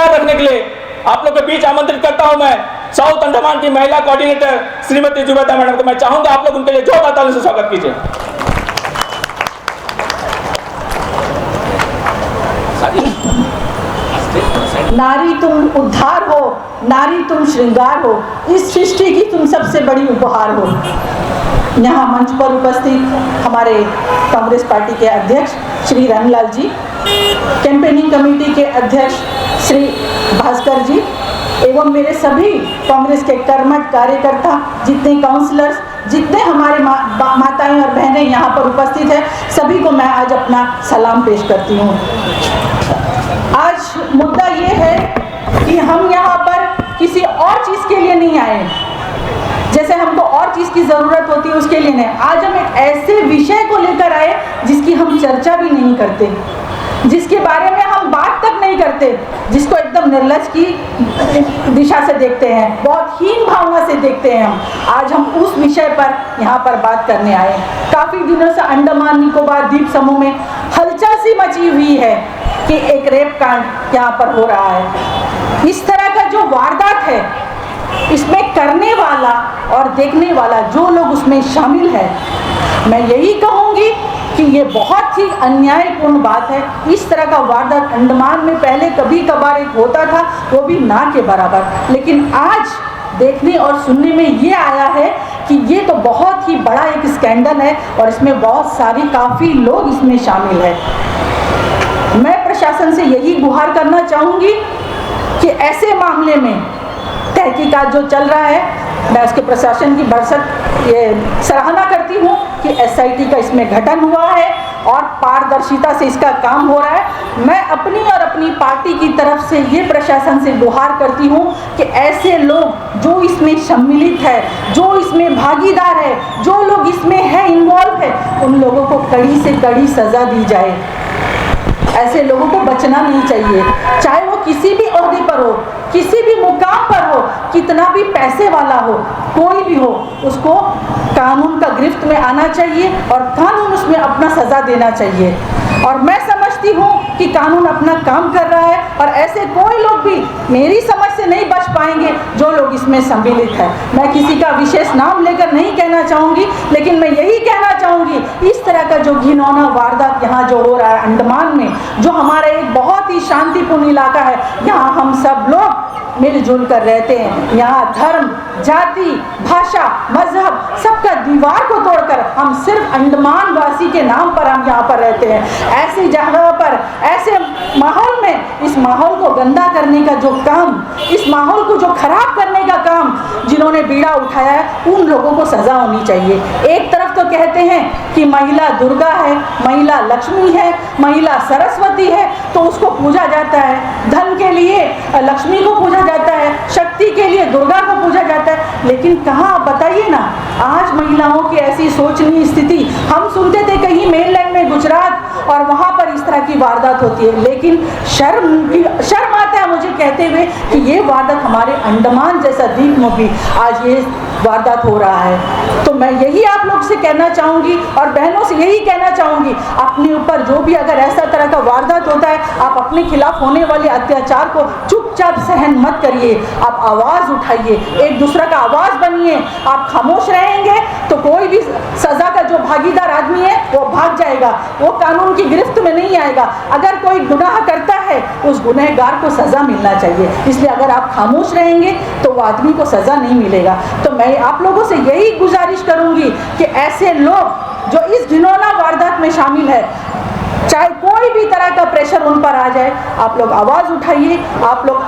तैयार रखने के लिए आप लोग के बीच आमंत्रित करता हूं मैं साउथ अंडमान की महिला कोऑर्डिनेटर श्रीमती जुबैदा मैडम को। मैं चाहूंगा आप लोग उनके लिए जोरदार ताली से स्वागत कीजिए। नारी तुम उद्धार हो, नारी तुम श्रृंगार हो, इस सृष्टि की तुम सबसे बड़ी उपहार हो। यहाँ मंच पर उपस्थित हमारे कांग्रेस पार्टी के अध्यक्ष श्री रामलाल जी, कैंपेनिंग कमेटी के अध्यक्ष श्री भास्कर जी एवं मेरे सभी कांग्रेस के कर्मठ कार्यकर्ता, जितने काउंसलर्स, जितने हमारे माताएं और बहनें यहाँ पर उपस्थित हैं, सभी को मैं आज अपना सलाम पेश करती हूँ। आज मुद्दा ये है कि हम यहाँ पर किसी और चीज़ के लिए नहीं आए, जैसे हमको और चीज़ की ज़रूरत होती है उसके लिए नहीं। आज हम एक ऐसे विषय को लेकर आए जिसकी हम चर्चा भी नहीं करते, जिसके बारे में हम बात तक नहीं करते, जिसको एकदम निर्लज की दिशा से देखते हैं, बहुत हीन भावना से देखते हैं हम। आज हम उस विषय पर यहाँ पर बात करने आए। काफ़ी दिनों से अंडमान निकोबार द्वीप समूह में हलचल सी मची हुई है कि एक रेप कांड यहाँ पर हो रहा है। इस तरह का जो वारदात है, इसमें करने वाला और देखने वाला जो लोग उसमें शामिल है, मैं यही कहूँगी कि ये बहुत ही अन्यायपूर्ण बात है। इस तरह का वारदात अंडमान में पहले कभी कभार एक होता था, वो भी ना के बराबर, लेकिन आज देखने और सुनने में ये आया है कि ये तो बहुत ही बड़ा एक स्कैंडल है और इसमें बहुत सारी काफ़ी लोग इसमें शामिल है। मैं प्रशासन से यही गुहार करना चाहूँगी कि ऐसे मामले में तहकीकात जो चल रहा है, मैं उसके प्रशासन की भरसक ये सराहना करती हूँ कि एसआईटी का इसमें गठन हुआ है और पारदर्शिता से इसका काम हो रहा है। मैं अपनी और अपनी पार्टी की तरफ से ये प्रशासन से गुहार करती हूँ कि ऐसे लोग जो इसमें सम्मिलित है, जो इसमें भागीदार है, जो लोग इसमें है, इन्वॉल्व है, उन लोगों को कड़ी से कड़ी सज़ा दी जाए। ऐसे लोगों को बचना नहीं चाहिए, चाहे वो किसी भी ओहदे पर हो, किसी भी मुकाम पर हो, कितना भी पैसे वाला हो, कोई भी हो, उसको कानून का गिरफ्त में आना चाहिए और कानून उसमें अपना सज़ा देना चाहिए। और मैं समझती हूँ कि कानून अपना काम कर रहा है और ऐसे कोई लोग भी मेरी समझ से नहीं बच पाएंगे जो लोग इसमें सम्मिलित है। मैं किसी का विशेष नाम लेकर नहीं कहना चाहूँगी, लेकिन मैं यही कहना चाहूँगी, इस तरह का जो घिनौना वारदात यहाँ जो हो रहा है अंडमान में, जो हमारा एक बहुत ही शांतिपूर्ण इलाका है, यहाँ हम सब लोग मिलजुल कर रहते हैं। यहाँ धर्म, जाति, भाषा, मजहब सबका दीवार को तोड़कर हम सिर्फ अंडमान वासी के नाम पर हम यहाँ पर रहते हैं। ऐसी जगह पर, ऐसे माहौल में, इस माहौल को गंदा करने का जो काम, इस माहौल को जो खराब करने का काम जिन्होंने बीड़ा उठाया है, उन लोगों को सजा होनी चाहिए। एक तरफ तो कहते हैं कि महिला दुर्गा है, महिला लक्ष्मी है, महिला सरस्वती है, तो उसको पूजा जाता है। धन के लिए लक्ष्मी को पूजा जाता है, शक्ति के लिए दुर्गा को पूजा जाता है, लेकिन कहाँ बताइए ना, आज महिलाओं की ऐसी सोचनीय स्थिति हम सुनते थे कहीं मेनलैंड में, गुजरात, और वहाँ पर इस तरह की वारदात होती है, लेकिन शर्म आता है मुझे कहते हुए कि ये वारदात हमारे अंडमान जैसा द्वीप में भी आज ये वारदात हो रहा है। तो मैं यही आप लोग से कहना चाहूँगी और बहनों से यही कहना चाहूँगी, अपने ऊपर जो भी अगर ऐसा तरह का वारदात होता है, आप अपने खिलाफ होने वाले अत्याचार को चुपचाप सहन मत करिए, आप आवाज़ उठाइए, एक दूसरा का आवाज़ बनिए। आप खामोश रहेंगे तो कोई भी सज़ा का जो भागीदार आदमी है वो भाग जाएगा, वो कानून की गिरफ्त में नहीं आएगा। अगर कोई गुनाह करता है, उस गुनहगार को सज़ा मिलना चाहिए, इसलिए अगर आप खामोश रहेंगे तो वो आदमी को सज़ा नहीं मिलेगा। तो मैं आप लोगों से यही गुजारिश करूंगी कि ऐसे लोग जो इस घिनौना वारदात में शामिल है, चाहे कोई भी तरह का प्रेशर उन पर आ जाए, आप लोग आवाज़ उठाइए। आप लोग,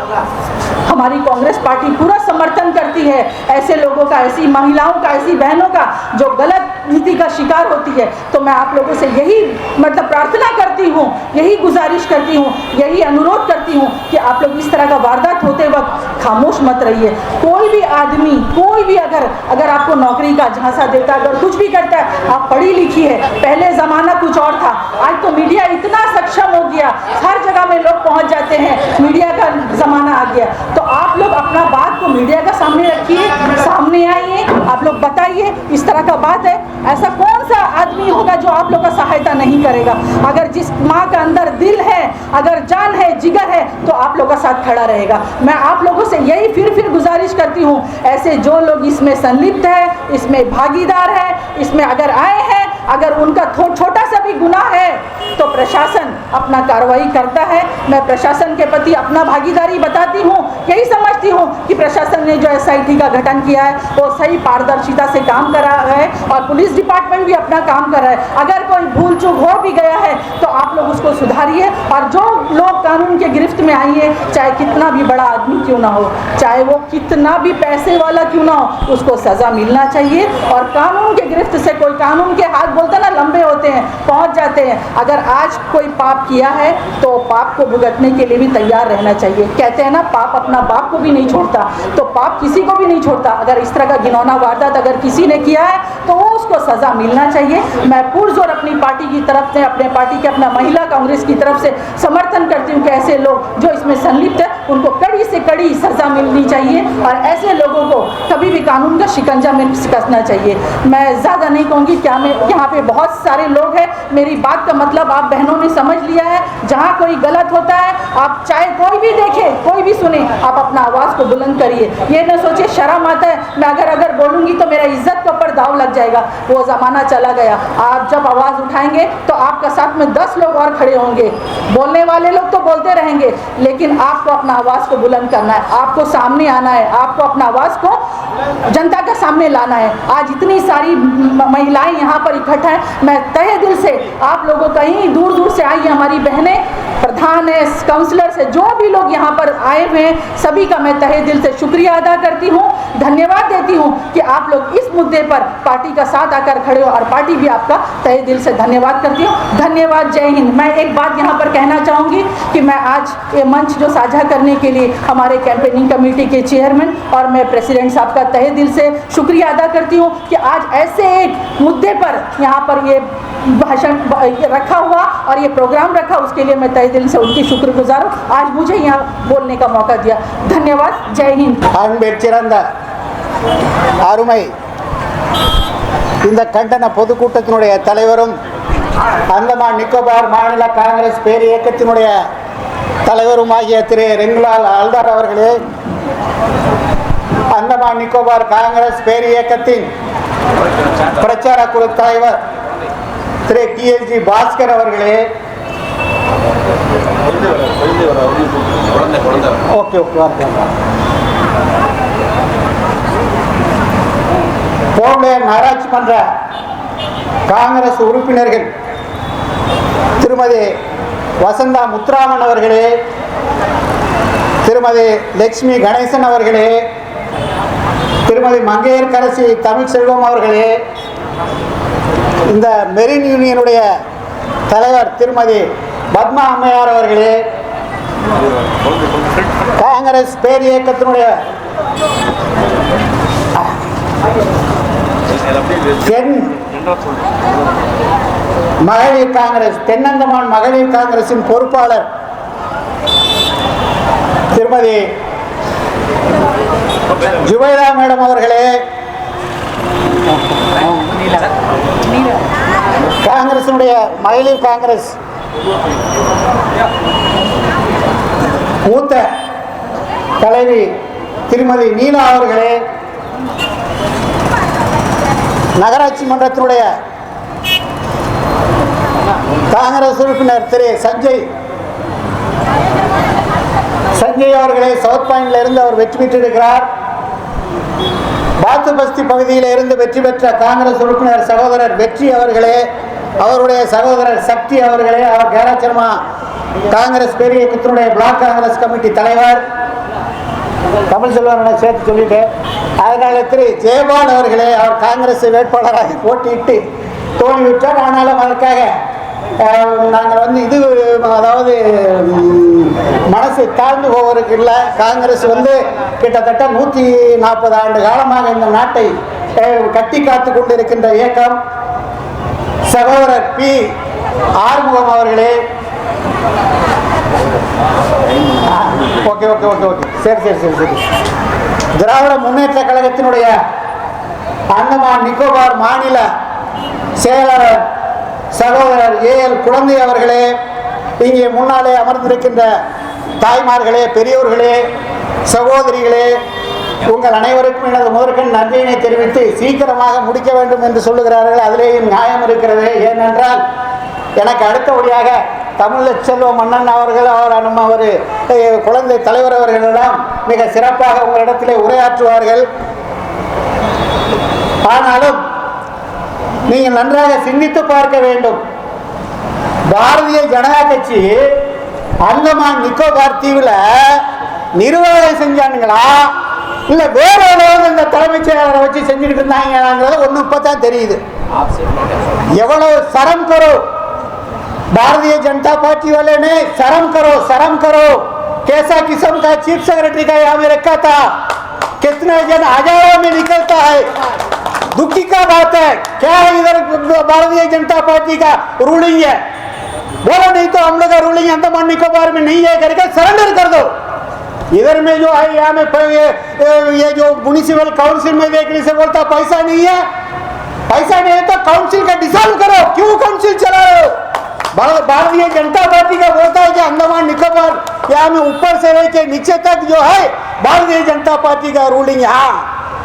हमारी कांग्रेस पार्टी पूरा समर्थन करती है ऐसे लोगों का, ऐसी महिलाओं का, ऐसी बहनों का जो गलत नीति का शिकार होती है। तो मैं आप लोगों से यही प्रार्थना करती हूँ, यही गुजारिश करती हूँ, यही अनुरोध करती हूँ कि आप लोग इस तरह का वारदात होते वक्त खामोश मत रहिए। कोई भी आदमी, कोई भी अगर आपको नौकरी का झांसा देता है, अगर कुछ भी करता है, आप पढ़ी लिखी है, पहले ज़माना कुछ और था, आज तो मीडिया इतना सक्षम हो गया, हर जगह में लोग पहुँच जाते हैं, मीडिया का ज़माना आ गया। तो आप लोग अपना बात बात को मीडिया का सामने रखिए, सामने आइए, आप लोग बताइए इस तरह का बात है। ऐसा कौन सा आदमी होगा जो आप लोग का सहायता नहीं करेगा? अगर जिस माँ का अंदर दिल है, अगर जान है, जिगर है, तो आप लोग का साथ खड़ा रहेगा। मैं आप लोगों से यही फिर गुजारिश करती हूँ, ऐसे जो लोग इसमें संलिप्त है, इसमें भागीदार है, इसमें अगर आए हैं, अगर उनका छोटा सा भी गुनाह है तो प्रशासन अपना कार्रवाई करता है। मैं प्रशासन के प्रति अपना भागीदारी बताती हूँ, यही समझती हूँ कि प्रशासन ने जो SIT का गठन किया है वो सही पारदर्शिता से काम कर रहा है और पुलिस डिपार्टमेंट भी अपना काम कर रहा है। अगर कोई भूल चूक हो भी गया है तो आप लोग उसको सुधारिए, और जो लोग कानून के गिरफ्त में आइए, चाहे कितना भी बड़ा आदमी क्यों ना हो, चाहे वो कितना भी पैसे वाला क्यों ना हो, उसको सजा मिलना चाहिए। और कानून के गिरफ्त से कोई, कानून के हाथ बोलते ना लंबे होते हैं, पहुंच जाते हैं। अगर आज कोई पाप किया है तो पाप को भुगतने के लिए भी तैयार रहना चाहिए। कहते हैं ना, पाप अपना बाप को भी नहीं छोड़ता, तो पाप किसी को भी नहीं छोड़ता। अगर इस तरह का घिनौना वारदात अगर किसी ने किया है तो वो उसको सजा मिलना चाहिए। मैं पुरजोर अपनी पार्टी की तरफ से, अपने पार्टी के, अपना महिला कांग्रेस की तरफ से समर्थन करती हूँ कि ऐसे लोग जो इसमें संलिप्त है उनको कड़ी से कड़ी सजा मिलनी चाहिए और ऐसे लोगों को कभी भी कानून का शिकंजा में कसना चाहिए। मैं ज़्यादा नहीं कहूँगी, क्या मैं, यहाँ पे बहुत सारे लोग हैं, मेरी बात का मतलब आप बहनों ने समझ लिया है। जहाँ कोई गलत होता है, आप चाहे कोई भी देखे, कोई भी सुने, आप अपना आवाज़ को बुलंद करिए। ये न सोचिए शर्म आता है, मैं अगर बोलूँगी तो मेरा इज्जत के ऊपर दाव लग जाएगा, वो ज़माना चला गया। आप जब आवाज़ उठाएंगे तो आपका साथ में 10 लोग और खड़े होंगे। बोलने वाले लोग तो बोलते रहेंगे, लेकिन आपको अपना आवाज़ को बुलंद करना है, आपको सामने आना है, आपको अपना आवाज़ को जनता के सामने लाना है। आज इतनी सारी महिलाएं यहाँ पर इकट्ठा है, मैं तहे दिल से आप लोगों, कहीं दूर दूर से आई है हमारी बहनें, प्रधान है, काउंसलर से, जो भी लोग यहाँ पर आए हुए हैं, सभी का मैं तहे दिल से शुक्रिया अदा करती हूँ, धन्यवाद देती हूँ कि आप लोग इस मुद्दे पर पार्टी का साथ आकर खड़े हो, और पार्टी भी आपका तहे दिल से धन्यवाद करती हूँ। धन्यवाद, जय हिंद। मैं एक बात यहाँ पर कहना चाहूँगी कि मैं आज ये मंच जो साझा करने के लिए हमारे कैंपेनिंग कमेटी के चेयरमैन और मैं प्रेसिडेंट साहब का तहे दिल से शुक्रिया अदा करती हूँ कि आज ऐसे एक मुद्दे पर यहाँ पर ये भाषण रखा हुआ और ये प्रोग्राम रखा, उसके लिए मैं तहे दिल से उनकी शुक्रगुजार हूँ। आज मुझे यहाँ बोलने का मौका दिया, धन्यवाद, जय हिंद। அன்பிற்சிறந்த அருமை இந்த கண்டன பொதுக்கூட்டத்தினுடைய தலைவரும் அந்தமான் நிக்கோபார் மாநில காங்கிரஸ் பேர் இயக்கத்தினுடைய தலைவருமாகிய திரு ரெங்குலால் அல்தார் அவர்களே, அந்தமான் நிக்கோபார் காங்கிரஸ் பேர் இயக்கத்தின் பிரச்சார குழு தலைவர் திரு TLG பாஸ்கர் அவர்களே, ஓகே கோம்பேர் நகராட்சி மன்ற காங்கிரஸ் உறுப்பினர்கள் திருமதி வசந்தா முத்துராமன் அவர்களே, திருமதி லட்சுமி கணேசன் அவர்களே, திருமதி மங்கையர்கரசி தமிழ்செல்வம் அவர்களே, இந்த மெரின் யூனியனுடைய தலைவர் திருமதி பத்மா அம்மையார் அவர்களே, காங்கிரஸ் பேர் இயக்கத்தினுடைய தென் மகளிர் காங்கிரஸ், தென்னந்தமான் மகளிர் காங்கிரசின் பொறுப்பாளர் திருமதி ஜுபைதா மேடம் அவர்களே, காங்கிரசினுடைய மகளிர் காங்கிரஸ் மூத்த தலைவி திருமதி நீலா அவர்களே, நகராட்சி மன்றத்தினுடைய காங்கிரஸ் உறுப்பினர் திரு சஞ்சய் அவர்களே, சவுத் பாயிண்ட்ல இருந்து அவர் வெற்றி பெற்றிருக்கிறார். பாத்துபஸ்தி பகுதியில் இருந்து வெற்றி பெற்ற காங்கிரஸ் உறுப்பினர் சகோதரர் வெற்றி அவர்களே, அவருடைய சகோதரர் சக்தி அவர்களே, அவர் கேராச்சர்மா காங்கிரஸ் பேர் இயக்கத்தினுடைய பிளாக் காங்கிரஸ் கமிட்டி தலைவர், தமிழ்செல்வனை சேர்த்து சொல்லிட்டேன். அதனால திரு ஜெயபால் அவர்களே, அவர் காங்கிரஸ் வேட்பாளராக போட்டியிட்டு தோல்வியுற்றார். ஆனாலும் அதற்காக நாங்கள் இது அதாவது மனசு தாழ்ந்து போவதற்கு இல்லை. காங்கிரஸ் கிட்டத்தட்ட 140 ஆண்டு காலமாக இந்த நாட்டை கட்டி காத்து கொண்டிருக்கின்ற இயக்கம். சகோதரர் பி ஆறுமுகம் அவர்களே, ஓகே ஓகே ஓகே ஓகே சரி சரி சரி சரி திராவிட முன்னேற்ற கழகத்தினுடைய அந்தமான் நிக்கோபார் மாநில செயலாளர் சகோதரர் ஏஎல் குழந்தை அவர்களே, இங்கே முன்னாலே அமர்ந்திருக்கின்ற தாய்மார்களே, பெரியோர்களே, சகோதரிகளே, உங்கள் அனைவருக்கும் எனது முதற்கண் நன்றியினை தெரிவித்து சீக்கிரமாக முடிக்க வேண்டும் என்று சொல்லுகிறார்கள். அதிலேயும் நியாயம் இருக்கிறது. ஏனென்றால் எனக்கு அடுத்தபடியாக தமிழ்ச்செல்வ மன்னன் அவர்கள், நம்ம ஒரு குழந்தை தலைவர் அவர்களெல்லாம் மிக சிறப்பாக உங்களிடத்திலே உரையாற்றுவார்கள். ஆனாலும் நீங்கள் நன்றாக சிந்தித்து பார்க்க வேண்டும். பாரதிய ஜனதா கட்சி அந்தமான் நிக்கோபார் தீவுல நிர்வாகம் செஞ்சானுங்களா இல்ல வேற ஏதாவது இந்த தலைமைச் செயலாளரை வச்சு செஞ்சுக்கிட்டு இருந்தாங்க ஒண்ணு இப்பதான் தெரியுது. எவ்வளவு சரம் கரோ भारतीय जनता पार्टी वाले ने शर्म करो कैसा किस्म का चीफ सेक्रेटरी का यहाँ में रखा था, कितने जन हजारों में निकलता है। दुखी का बात है क्या इधर भारतीय जनता पार्टी का रूलिंग है, बोलो नहीं तो हम लोग का रूलिंग अंडमान निकोबार में नहीं है करके सरेंडर कर दो। इधर में जो है यहाँ में ये जो म्युनिसिपल काउंसिल में देखने से बोलता पैसा नहीं है तो काउंसिल का डिसॉल्व करो। क्यों काउंसिल चला रहे हो? भारतीय जनता पार्टी का बोलता है कि अंडमान निकोबार यहाँ में ऊपर से लेके नीचे तक जो है भारतीय जनता पार्टी का रूलिंग। हाँ,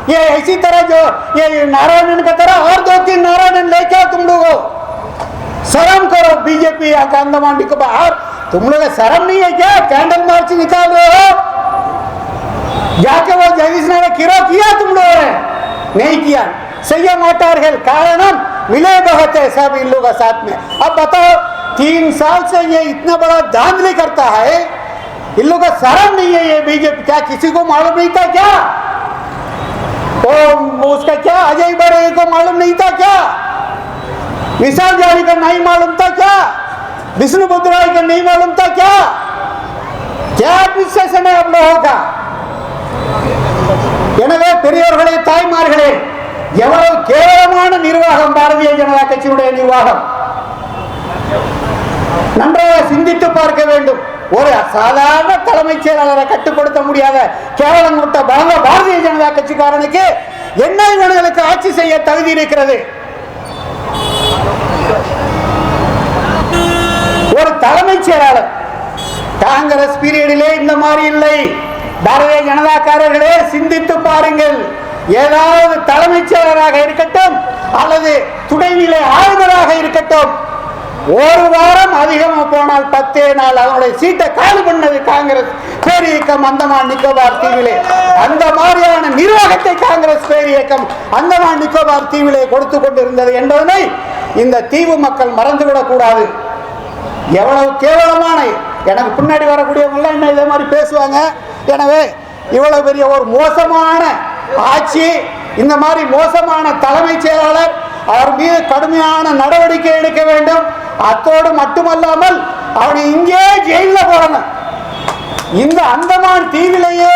ये इसी तरह जो ये नारायणन का तरह और 2-3 नारायणन लेके आओ तुम लोगों। शर्म करो बीजेपी का अंडमान निकोबार। तुम लोग शर्म नहीं है क्या? कैंडल मार्च निकाल रहे हो, जाके वो जगदीश नारायण किरो किया तुम लोगों ने? नहीं किया। सही मोटार है कारण मिले बहुत है सब इन लोगों का साथ में। अब बताओ 3 साल से ये इतना बड़ा धांधली करता है, इन लोगों का शर्म नहीं है ये बीजेपी? क्या किसी को मालूम नहीं था क्या? तो उसका क्या अजय बड़े को मालूम नहीं था क्या? विशाल जारी का नहीं मालूम था क्या? विष्णु बुद्धराय का नहीं मालूम था क्या? क्या एडमिनिस्ट्रेशन है आप लोगों का? எனவே பெரியவர்களே, தாய்மார்களே, எவ்வளவு கேவலமான நிர்வாகம் பாரதிய ஜனதா கட்சியுடைய நிர்வாகம். நன்றாக சிந்தித்து பார்க்க வேண்டும். ஒரு சாதாரண தலைமைச் செயலாளரை கட்டுப்படுத்த முடியாத கேவலம் விட்ட பாரதிய ஜனதா கட்சிக்காரனுக்கு என்ன இவர்களுக்கு ஆட்சி செய்ய தகுதி இருக்கிறது? ஒரு தலைமைச் செயலாளர் காங்கிரஸ் பீரியடிலே இந்த மாதிரி இல்லை. பாரதிய ஜனதாக்காரர்களே சிந்தித்து பாருங்கள். ஏதாவது தலைமைச் செயலராக இருக்கட்டும் அல்லது துணைநிலை ஆளுநராக இருக்கட்டும், ஒரு வாரம் அதிகமாக போனால் 10 நாள் அவனுடைய சீட்டை காலி பண்ணது காங்கிரஸ் பேரியக்கம் அந்தமான் நிக்கோபார் தீவிலே. அந்த மாதிரியான நிர்வாகத்தை காங்கிரஸ் பேரியக்கம் அந்தமான் நிக்கோபார் தீவிலே கொடுத்து கொண்டிருந்தது என்பதனை இந்த தீவு மக்கள் மறந்துவிடக் கூடாது. எவ்வளவு கேவலமான, எனக்கு பின்னாடி வரக்கூடியவங்க என்ன இதே மாதிரி பேசுவாங்க. எனவே இவ்வளவு பெரிய ஒரு மோசமான ஆட்சி, இந்த மாதிரி மோசமான தலைமைச் செயலாளர், அவர் மீது கடுமையான நடவடிக்கை எடுக்க வேண்டும். அத்தோடு மட்டுமல்லாமல் அவனை இங்கே ஜெயிலில் போடணும். இந்த அந்தமான் தீவிலேயே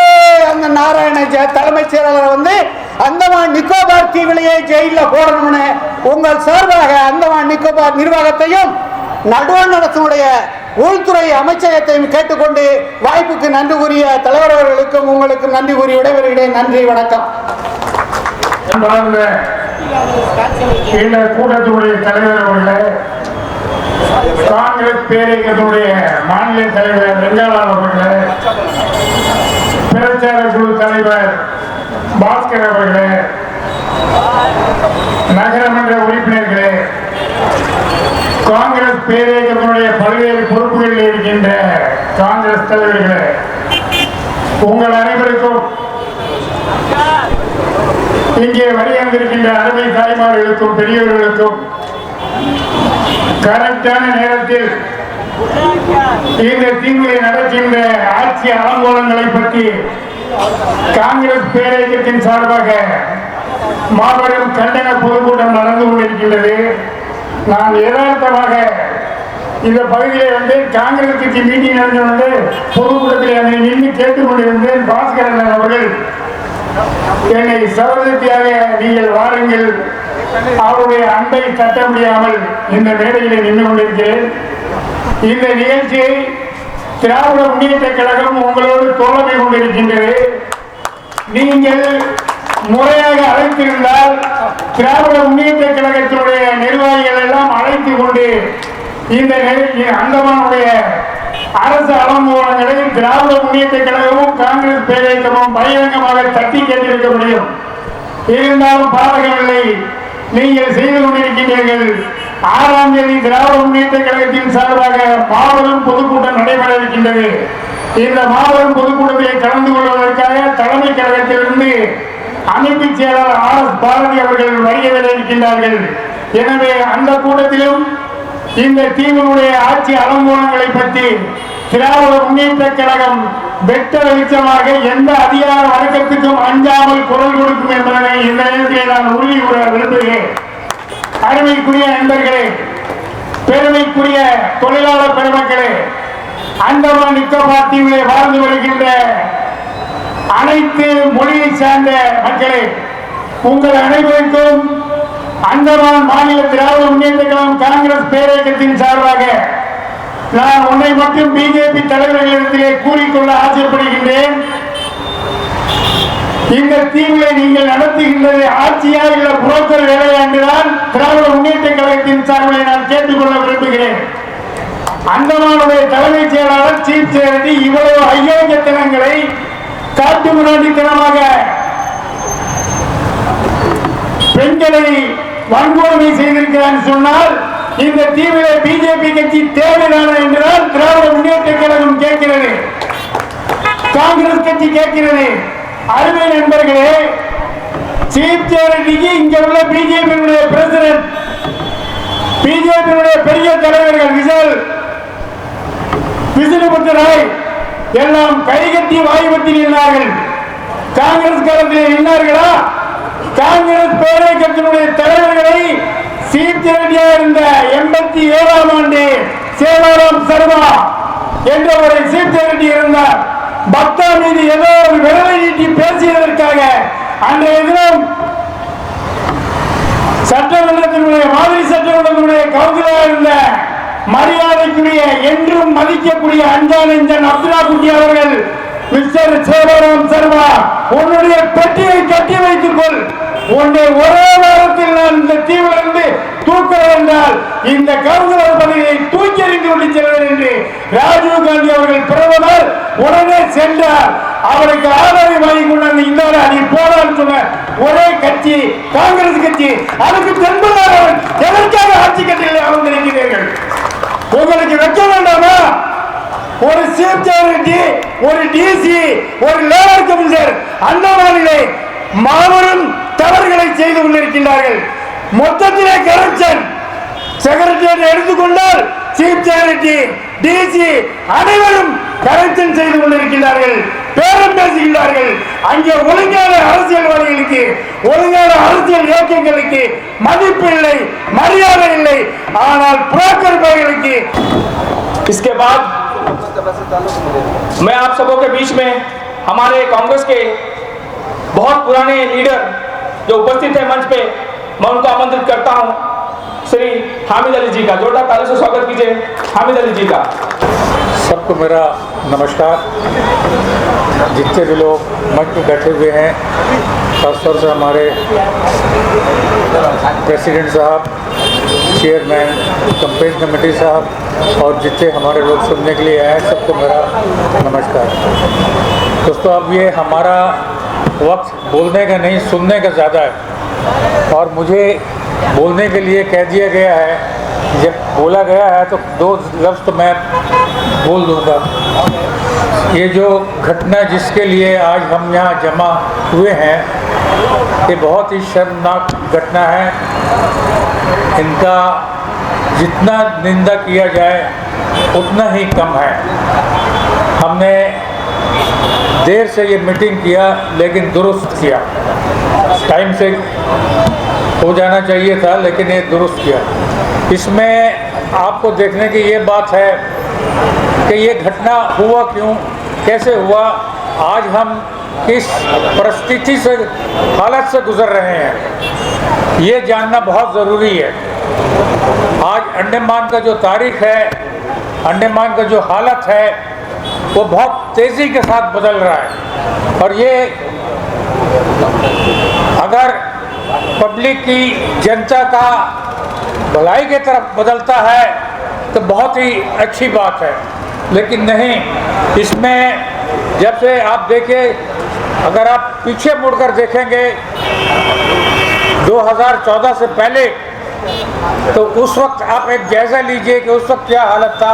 அந்த நாராயண தலைமைச் செயலாளர் வந்து அந்தமான் நிக்கோபார் தீவிலேயே ஜெயிலில் போடணும்னு உங்கள் சார்பாக அந்தமான் நிக்கோபார் நிர்வாகத்தையும் நடுவணத்துடைய உள்துறை அமைச்சகத்தையும் கேட்டுக்கொண்டு வாய்ப்புக்கு நன்றி கூறிய தலைவர் அவர்களுக்கும் உங்களுக்கும் நன்றி கூறி விடைபெறுகிறேன். நன்றி, வணக்கம். இந்த கூட்டத்துடைய தலைவர் அவர்களே, காங்கிரஸ் பேரியக்கத்துடைய மாநில தலைவர் வெங்காளம் அவர்களே, பிரச்சார குழு தலைவர் பாஸ்கர் அவர்களே, நகரமன்ற உறுப்பினர்களே, காங்கிரஸ் பேரியக்கத்தினுடைய பல்வேறு பொறுப்புகளில் இருக்கின்ற காங்கிரஸ் தலைவர்களே, உங்கள் அனைவருக்கும் இங்கே வருகின்ற அருமை தாய்மார்களுக்கும் பெரியவர்களுக்கும் கரெக்டான நேரத்தில் இந்த தீவிலே நடக்கின்ற ஆட்சி அலங்கோலங்களை பற்றி காங்கிரஸ் பேரியக்கத்தின் சார்பாக மாபெரும் கண்டன பொதுக்கூட்டம் நடந்து கொண்டிருக்கின்றது. நான் யதார்த்தமாக இந்த பகுதியிலே வந்து காங்கிரஸ் கட்சி மீட்டிங் நடந்து பொதுக்கூட்டத்தில் என்னை நின்று கேட்டுக்கொண்டிருந்தேன். பாஸ்கரன் அவர்கள் என்னை சகோதரியாக நீங்கள் வாருங்கள், அவருடைய அன்பை தட்ட முடியாமல் இந்த மேடையிலே நின்று கொண்டிருக்கிறேன். இந்த நிகழ்ச்சியை திராவிட முன்னேற்ற கழகம் உங்களோடு தோழமை கொண்டிருக்கின்றது. நீங்கள் முறையாக அழைத்திருந்தால் திராவிட முன்னேற்ற கழகத்தினுடைய நிர்வாகிகள் எல்லாம் அழைத்து கொண்டு இந்த அந்தமானுடைய அரசு அலங்கோலங்களை திராவிட முன்னேற்ற கழகமும் காங்கிரஸ் பேரியக்கமும் பகிரங்கமாக தட்டி கேட்டிருக்க முடியும். இருந்தாலும் பாதகமில்லை, நீங்கள் செய்து கொண்டிருக்கின்றீர்கள். 6ஆம் தேதி திராவிட முன்னேற்ற கழகத்தின் சார்பாக மாபெரும் பொதுக்கூட்டம் நடைபெற இருக்கின்றது. இந்த மாபெரும் பொதுக்கூட்டத்தில் கலந்து கொள்வதற்காக தலைமை கழகத்திலிருந்து அமைப்பு செயலாளர் RS பாரதி அவர்கள் வருகை தர இருக்கின்றார்கள். எனவே அந்த கூட்டத்திலும் இந்த தீவினுடைய ஆட்சி அலங்கோலங்களை பற்றி திராவிட முன்னேற்ற கழகம் வெட்ட வெளிச்சமாக எந்த அதிகார வழக்கத்துக்கும் அஞ்சாமல் குரல் கொடுக்கும் என்பதனை இந்த நேரத்திலே நான் உறுதி கூற விரும்புகிறேன். அருமைக்குரிய நண்பர்களே, பெருமைக்குரிய தொழிலாளர் பெருமக்களே, அந்தமான் நிக்கோபார் தீவிலே வாழ்ந்து வருகின்ற அனைத்து மொழியை சார்ந்த மக்களே, உங்கள் அனைவருக்கும் அந்தமான் மாநில திராவிட முன்னேற்ற கழகம் காங்கிரஸ் பேரியக்கத்தின் சார்பாக நான் உன்னை மட்டும் பிஜேபி தலைவர்களிடத்திலே கூறிக்கொள்ள ஆசைப்படுகின்றேன். இந்த தீவிரை நீங்கள் நடத்துகின்றது ஆட்சியா இல்ல புரோக்கர் வேலையா என்றுதான் திராவிட முன்னேற்ற கழகத்தின் சார்பில் நான் கேட்டுக்கொள்ள விரும்புகிறேன். அந்தமானுடைய தலைமைச் செயலாளர் சீஃப் செக்ரட்டரி இவ்வளவு அயோக்கியத்தனங்களை காட்டு முன்னாடித்தனமாக பெண்களை வன்கொடுமை செய்திருக்கிறான் சொன்னால் இந்த தீவிர பிஜேபி கட்சி தேவைதான என்றுதான் திராவிட முன்னேற்ற கழகம் கேட்கிறது, காங்கிரஸ் கட்சி கேட்கிறது. அருமை நண்பர்களே, சீஃப் செக்ரட்டரிக்கு இங்க உள்ள பிஜேபி பிரசிடன்ட், பிஜேபி பெரிய தலைவர்கள் விஷ்ணுபுத்த ராய் எல்லாம் கைகட்டி வாய்வட்டி நின்றார்கள். காங்கிரஸ் காலத்தில் நின்றார்களா? காங்கிரஸ் பேரியக்கத்தினுடைய தலைவர்களை சீஃப் செக்ரட்டரியா இருந்த 87ஆம் ஆண்டு சேவாராம் சர்மா என்ற ஒரு சீஃப் செக்ரட்டரி இருந்தார். பக்தா மீது ஏதோ ஒரு விரலை நீட்டி பேசியதற்காக அன்றைய தினம் சட்டமன்றத்தினுடைய மாதிரி சட்டமன்றத்தினுடைய கவுன்சிலராக இருந்த மரியாதைக்குரிய என்றும் மதிக்கக்கூடிய அஞ்சா நெஞ்சன் அப்துல்லா குட்டி அவர்கள், மிஸ்டர் சேவாராம் சர்மா, உன்னுடைய பெட்டியை கட்டி வைத்துக் கொள், உன்னை ஒரே வாரத்தில் நான் இந்த தீவிலிருந்து தூக்குறேன் என்றால் இந்த கவுன்சிலர் பதவியை தூக்கி எறிந்து கொண்டு செல்வேன் என்று ராஜீவ் காந்தி அவர்கள் பிரதமர் உடனே சென்றார். அவருக்கு ஆதரவை வாங்கி கொண்டு இந்த நீ போடான்னு சொன்ன ஒரே கட்சி காங்கிரஸ் கட்சி. அதுக்கு தென்பதாரன் எதற்காக ஆட்சி கட்சியில் அமர்ந்திருக்கிறீர்கள்? உங்களுக்கு வைக்க வேண்டாமா? ஒரு சீஃப் செக்ரட்டரி, ஒரு டிசி, ஒரு லேபர் கமிஷனர் அந்தமானிலே மாபெரும் தவறுகளை செய்து கொண்டிருக்கின்றார்கள். மொத்தத்திலே கரப்ஷன். செக்ரட்டரி எடுத்துக்கொண்டால் சீஃப் செக்ரட்டரி, டிசி அனைவரும் கரப்ஷன் செய்து கொண்டிருக்கிறார்கள், பேரம் பேசுகிறார்கள். அங்கே ஒழுங்கான அரசியல்வாதிகளுக்கு, ஒழுங்கான அரசியல் இயக்கங்களுக்கு மதிப்பு இல்லை, மரியாதை இல்லை. ஆனால் புரோக்கர் பைகளுக்கு. इसके बाद मैं आप सबों के बीच में हमारे कांग्रेस के बहुत पुराने लीडर जो उपस्थित है मंच पे, मैं उनको आमंत्रित करता हूं। श्री हामिद अली जी का जोरदार ताली से स्वागत कीजिए। हामिद अली जी का। सबको मेरा नमस्कार। जितने भी लोग मंच पर बैठे हुए हैं, खासतौर से हमारे प्रेसिडेंट साहब, चेयरमैन, कैंपेन कमेटी साहब और जितने हमारे लोग सुनने के लिए आए, सबको मेरा नमस्कार। दोस्तों, अब ये हमारा वक्त बोलने का नहीं, सुनने का ज़्यादा है और मुझे बोलने के लिए कह दिया गया है। जब बोला गया है तो 2 लफ्ज़ तो मैं बोल दूंगा। ये जो घटना जिसके लिए आज हम यहाँ जमा हुए हैं, ये बहुत ही शर्मनाक घटना है। इनका जितना निंदा किया जाए उतना ही कम है। हमने देर से ये मीटिंग किया लेकिन दुरुस्त किया। टाइम से हो जाना चाहिए था लेकिन ये दुरुस्त किया। इसमें आपको देखने की ये बात है कि ये घटना हुआ क्यों, कैसे हुआ, आज हम किस परिस्थिति से, हालत से गुजर रहे हैं, ये जानना बहुत ज़रूरी है। आज अंडमान का जो तारीख है, अंडमान का जो हालत है, वो बहुत तेज़ी के साथ बदल रहा है और ये अगर पब्लिक की जनता का भलाई की तरफ बदलता है तो बहुत ही अच्छी बात है, लेकिन नहीं, इसमें जब से आप देखें, अगर आप पीछे मुड़कर देखेंगे 2014 से पहले, तो उस वक्त आप एक जायज़ा लीजिए कि उस वक्त क्या हालत था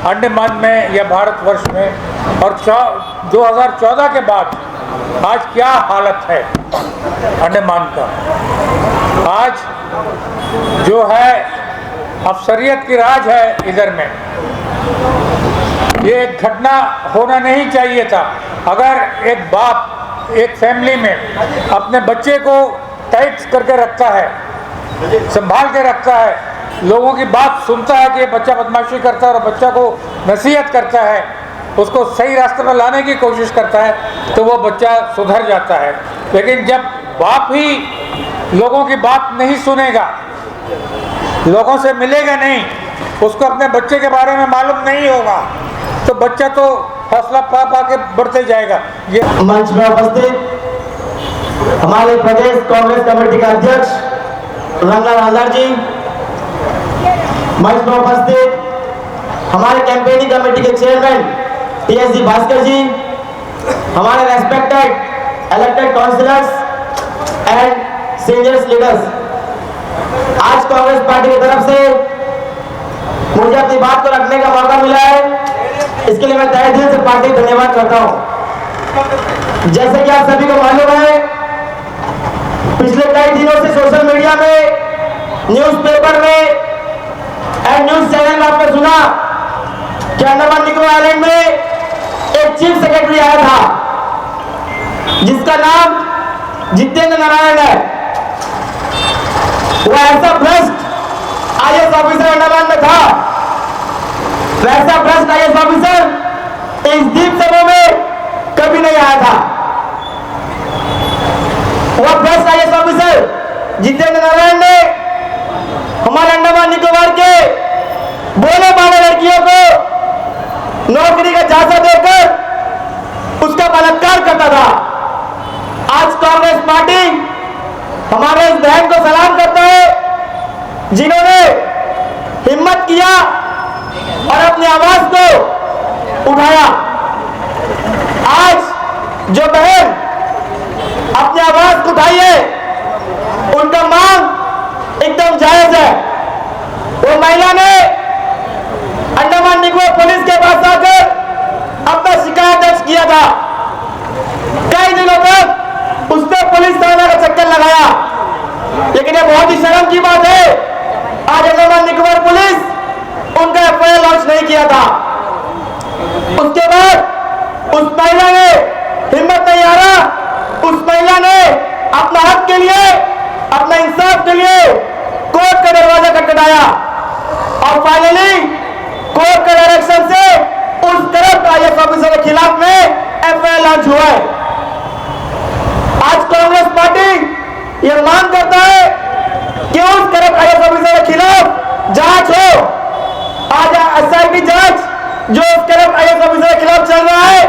अंडमान में या भारतवर्ष में, और 2014 के बाद आज क्या हालत है अंडमान का। आज जो है अफसरियत की राज है इधर में। ये एक घटना होना नहीं चाहिए था। अगर एक बाप एक फैमिली में अपने बच्चे को टाइट करके रखता है, संभाल के रखता है, लोगों की बात सुनता है कि ये बच्चा बदमाशी करता है और बच्चा को नसीहत करता है, उसको सही रास्ते पर लाने की कोशिश करता है, तो वो बच्चा सुधर जाता है। लेकिन जब बाप ही लोगों की बात नहीं सुनेगा, लोगों से मिलेगा नहीं, उसको अपने बच्चे के बारे में मालूम नहीं होगा, तो बच्चा तो हौसला पा पा के बढ़ते जाएगा। ये मंच में उपस्थित हमारे प्रदेश कांग्रेस कमेटी के अध्यक्ष रंगलाल आजाद जी, मंच में उपस्थित हमारे कैंपेनिंग कमेटी के चेयरमैन TSG भास्कर जी, हमारे respected elected councillors and senior leaders, आज कांग्रेस पार्टी की तरफ से मुझे अपनी बात को रखने का मौका मिला है, इसके लिए मैं तहे दिल से पार्टी को धन्यवाद करता हूं। जैसे कि आप सभी को मालूम है, पिछले कई दिनों से सोशल मीडिया में, न्यूज़पेपर में एंड न्यूज चैनल में आपने सुना कि अंडमान निकोबार आइलैंड में एक चीफ सेक्रेटरी आया था जिसका नाम जितेंद्र नारायण है। वो ऐसा भ्रष्ट IAS ऑफिसर अंडमान में था, वैसा भ्रष्ट IAS ऑफिसर इस द्वीप समूह में कभी नहीं आया था। वह भ्रष्ट IAS ऑफिसर जितेंद्र नारायण ने हमारे अंडमान निकोबार के बोले माने लड़कियों को नौकरी का झांसा देकर उसका बलात्कार करता था। आज कांग्रेस पार्टी हमारे इस बहन को सलाम करता है जिन्होंने हिम्मत किया और अपनी आवाज को उठाया। आज जो बहन अपनी आवाज को उठाई है, उनका मांग एकदम जायज है। वो महिला ने अंडमान निकोबार पुलिस के पास आकर अपना शिकायत दर्ज किया था। कई दिनों तक उसने पुलिस थाना का चक्कर लगाया, लेकिन ये बहुत ही शर्म की बात है, आज अंडमान निकोबार पुलिस उनका FIR लॉन्च नहीं किया था। उसके बाद उस महिला ने हिम्मत नहीं हारा, उस महिला ने अपना हक के लिए, अपना इंसाफ के लिए कोर्ट का दरवाजा खटखटाया और फाइनली कोर्ट के डायरेक्शन से उस करप्ट IAS ऑफिसर के खिलाफ में FIR लॉन्च हुआ है। आज कांग्रेस पार्टी यह मांग करता है कि उस करप्ट IAS ऑफिसर के खिलाफ जांच हो। आज SIT जांच जो उस करप्ट IAS ऑफिसर के खिलाफ चल रहा है,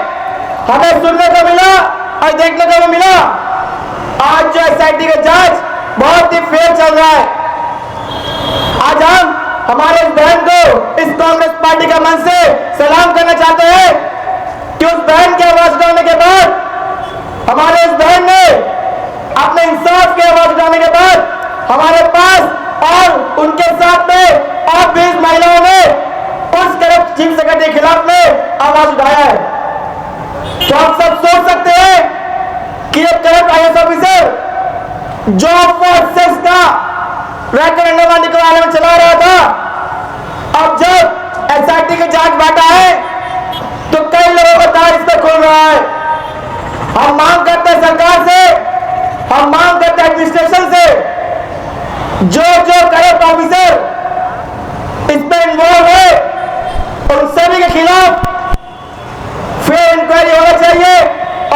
हमें सुनने को मिला और देखने को मिला, आज जो SIT का जांच बहुत ही फेयर चल रहा है। आज हम हमारे इस बहन को इस कांग्रेस पार्टी का मन से सलाम करना चाहते हैं कि उस बहन की आवाज उठाने के बाद, हमारे इस बहन ने अपने इंसाफ की आवाज उठाने के बाद हमारे पास और उनके साथ में और 20 महिलाओं ने उस करप्ट चीफ सेक्रेटरी के खिलाफ में आवाज उठाया है। तो आप सब सोच सकते हैं कि एक करप्ट IAS ऑफिसर जो फोर्सेस का रैकेट अंडमान निकोबार में चला रहा था, अब जब SIT की जांच बैठा है तो कई लोगों का दांत इस पर खुल रहा है। हम मांग करते हैं सरकार से, हम मांग करते हैं एडमिनिस्ट्रेशन से, जो करप्ट ऑफिसर इसमें इन्वॉल्व है उन सभी के खिलाफ फेयर इंक्वायरी होना चाहिए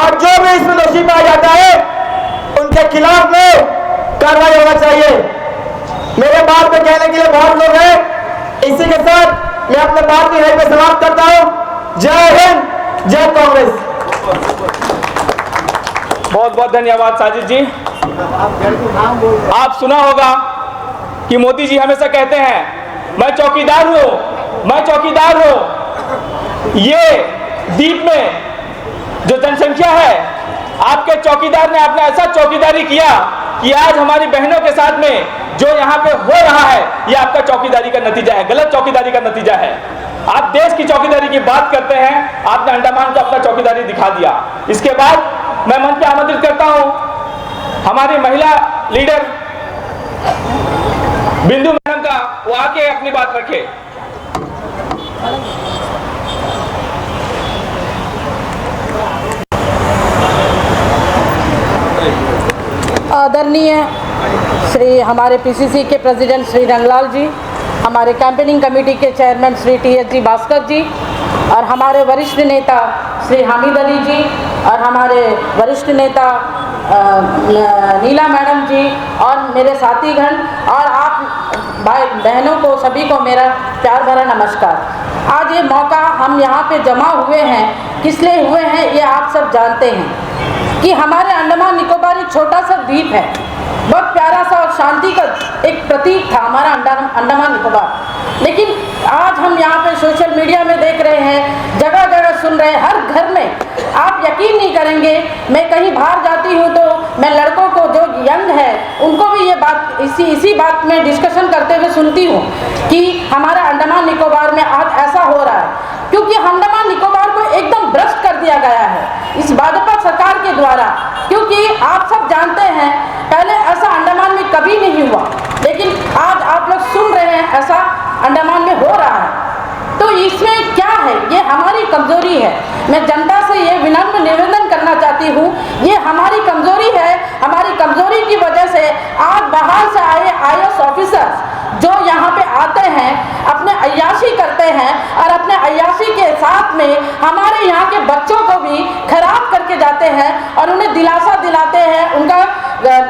और जो भी इसमें दोषी पाया जाता है उनके खिलाफ में कार्रवाई होना चाहिए। मेरे बात पे कहने के लिए बहुत लोग हैं, इसी के साथ मैं अपने बात की यहीं पे समाप्त करता हूं। जय हिंद, जय कांग्रेस। बहुत बहुत धन्यवाद साजिद जी। आप सुना होगा कि मोदी जी हमेशा कहते हैं मैं चौकीदार हूं, मैं चौकीदार हूं। ये द्वीप में जो जनसंख्या है, आपके चौकीदार ने आपने ऐसा चौकीदारी किया कि आज हमारी बहनों के साथ में जो यहाँ पे हो रहा है, ये आपका चौकीदारी का नतीजा है, गलत चौकीदारी का नतीजा है। आप देश की चौकीदारी की बात करते हैं, आपने अंडमान को अपना चौकीदारी दिखा दिया। इसके बाद मैं मंच पे आमंत्रित करता हूं हमारी महिला लीडर बिंदु मैडम का, वो आके अपनी बात रखे। आदरणीय श्री हमारे पीसीसी के प्रेसिडेंट श्री रंगलाल जी, हमारे कैंपेनिंग कमेटी के चेयरमैन श्री TSG भास्कर जी, और हमारे वरिष्ठ नेता श्री हामिद अली जी, और हमारे वरिष्ठ नेता नीला मैडम जी, और मेरे साथीगण, और आप भाई बहनों को सभी को मेरा प्यार भरा नमस्कार। आज ये मौका हम यहाँ पे जमा हुए हैं, किस लिए हुए हैं ये आप सब जानते हैं कि हमारे अंडमान निकोबार एक छोटा सा द्वीप है, बहुत प्यारा सा और शांति का एक प्रतीक था हमारा अंडमान निकोबार। लेकिन आज हम यहाँ पे सोशल मीडिया में देख रहे हैं, जगह जगह सुन रहे हैं, हर घर में, आप यकीन नहीं करेंगे, मैं कहीं बाहर जाती हूँ तो मैं लड़कों को जो यंग है उनको भी ये बात इसी बात में डिस्कशन करते हुए सुनती हूँ कि हमारा अंडमान निकोबार में आज ऐसा हो रहा है, क्योंकि अंडमान निकोबार को एकदम भ्रष्ट कर दिया गया है इस भाजपा सरकार के द्वारा। क्योंकि आप सब जानते हैं पहले ऐसा अंडमान में कभी नहीं हुआ, लेकिन आज आप लोग सुन रहे हैं ऐसा अंडमान में हो रहा है। तो इसमें क्या है, ये हमारी कमजोरी है। मैं जनता से ये विनम्र निवेदन करना चाहती हूँ, ये हमारी कमजोरी है। हमारी कमजोरी की वजह से आज बाहर से आए IAS ऑफिसर्स जो यहाँ पे आते हैं, अपने अय्याशी करते हैं, और अपने अय्याशी के साथ में हमारे यहाँ के बच्चों को भी खराब करके जाते हैं और उन्हें दिलासा दिलाते हैं, उनका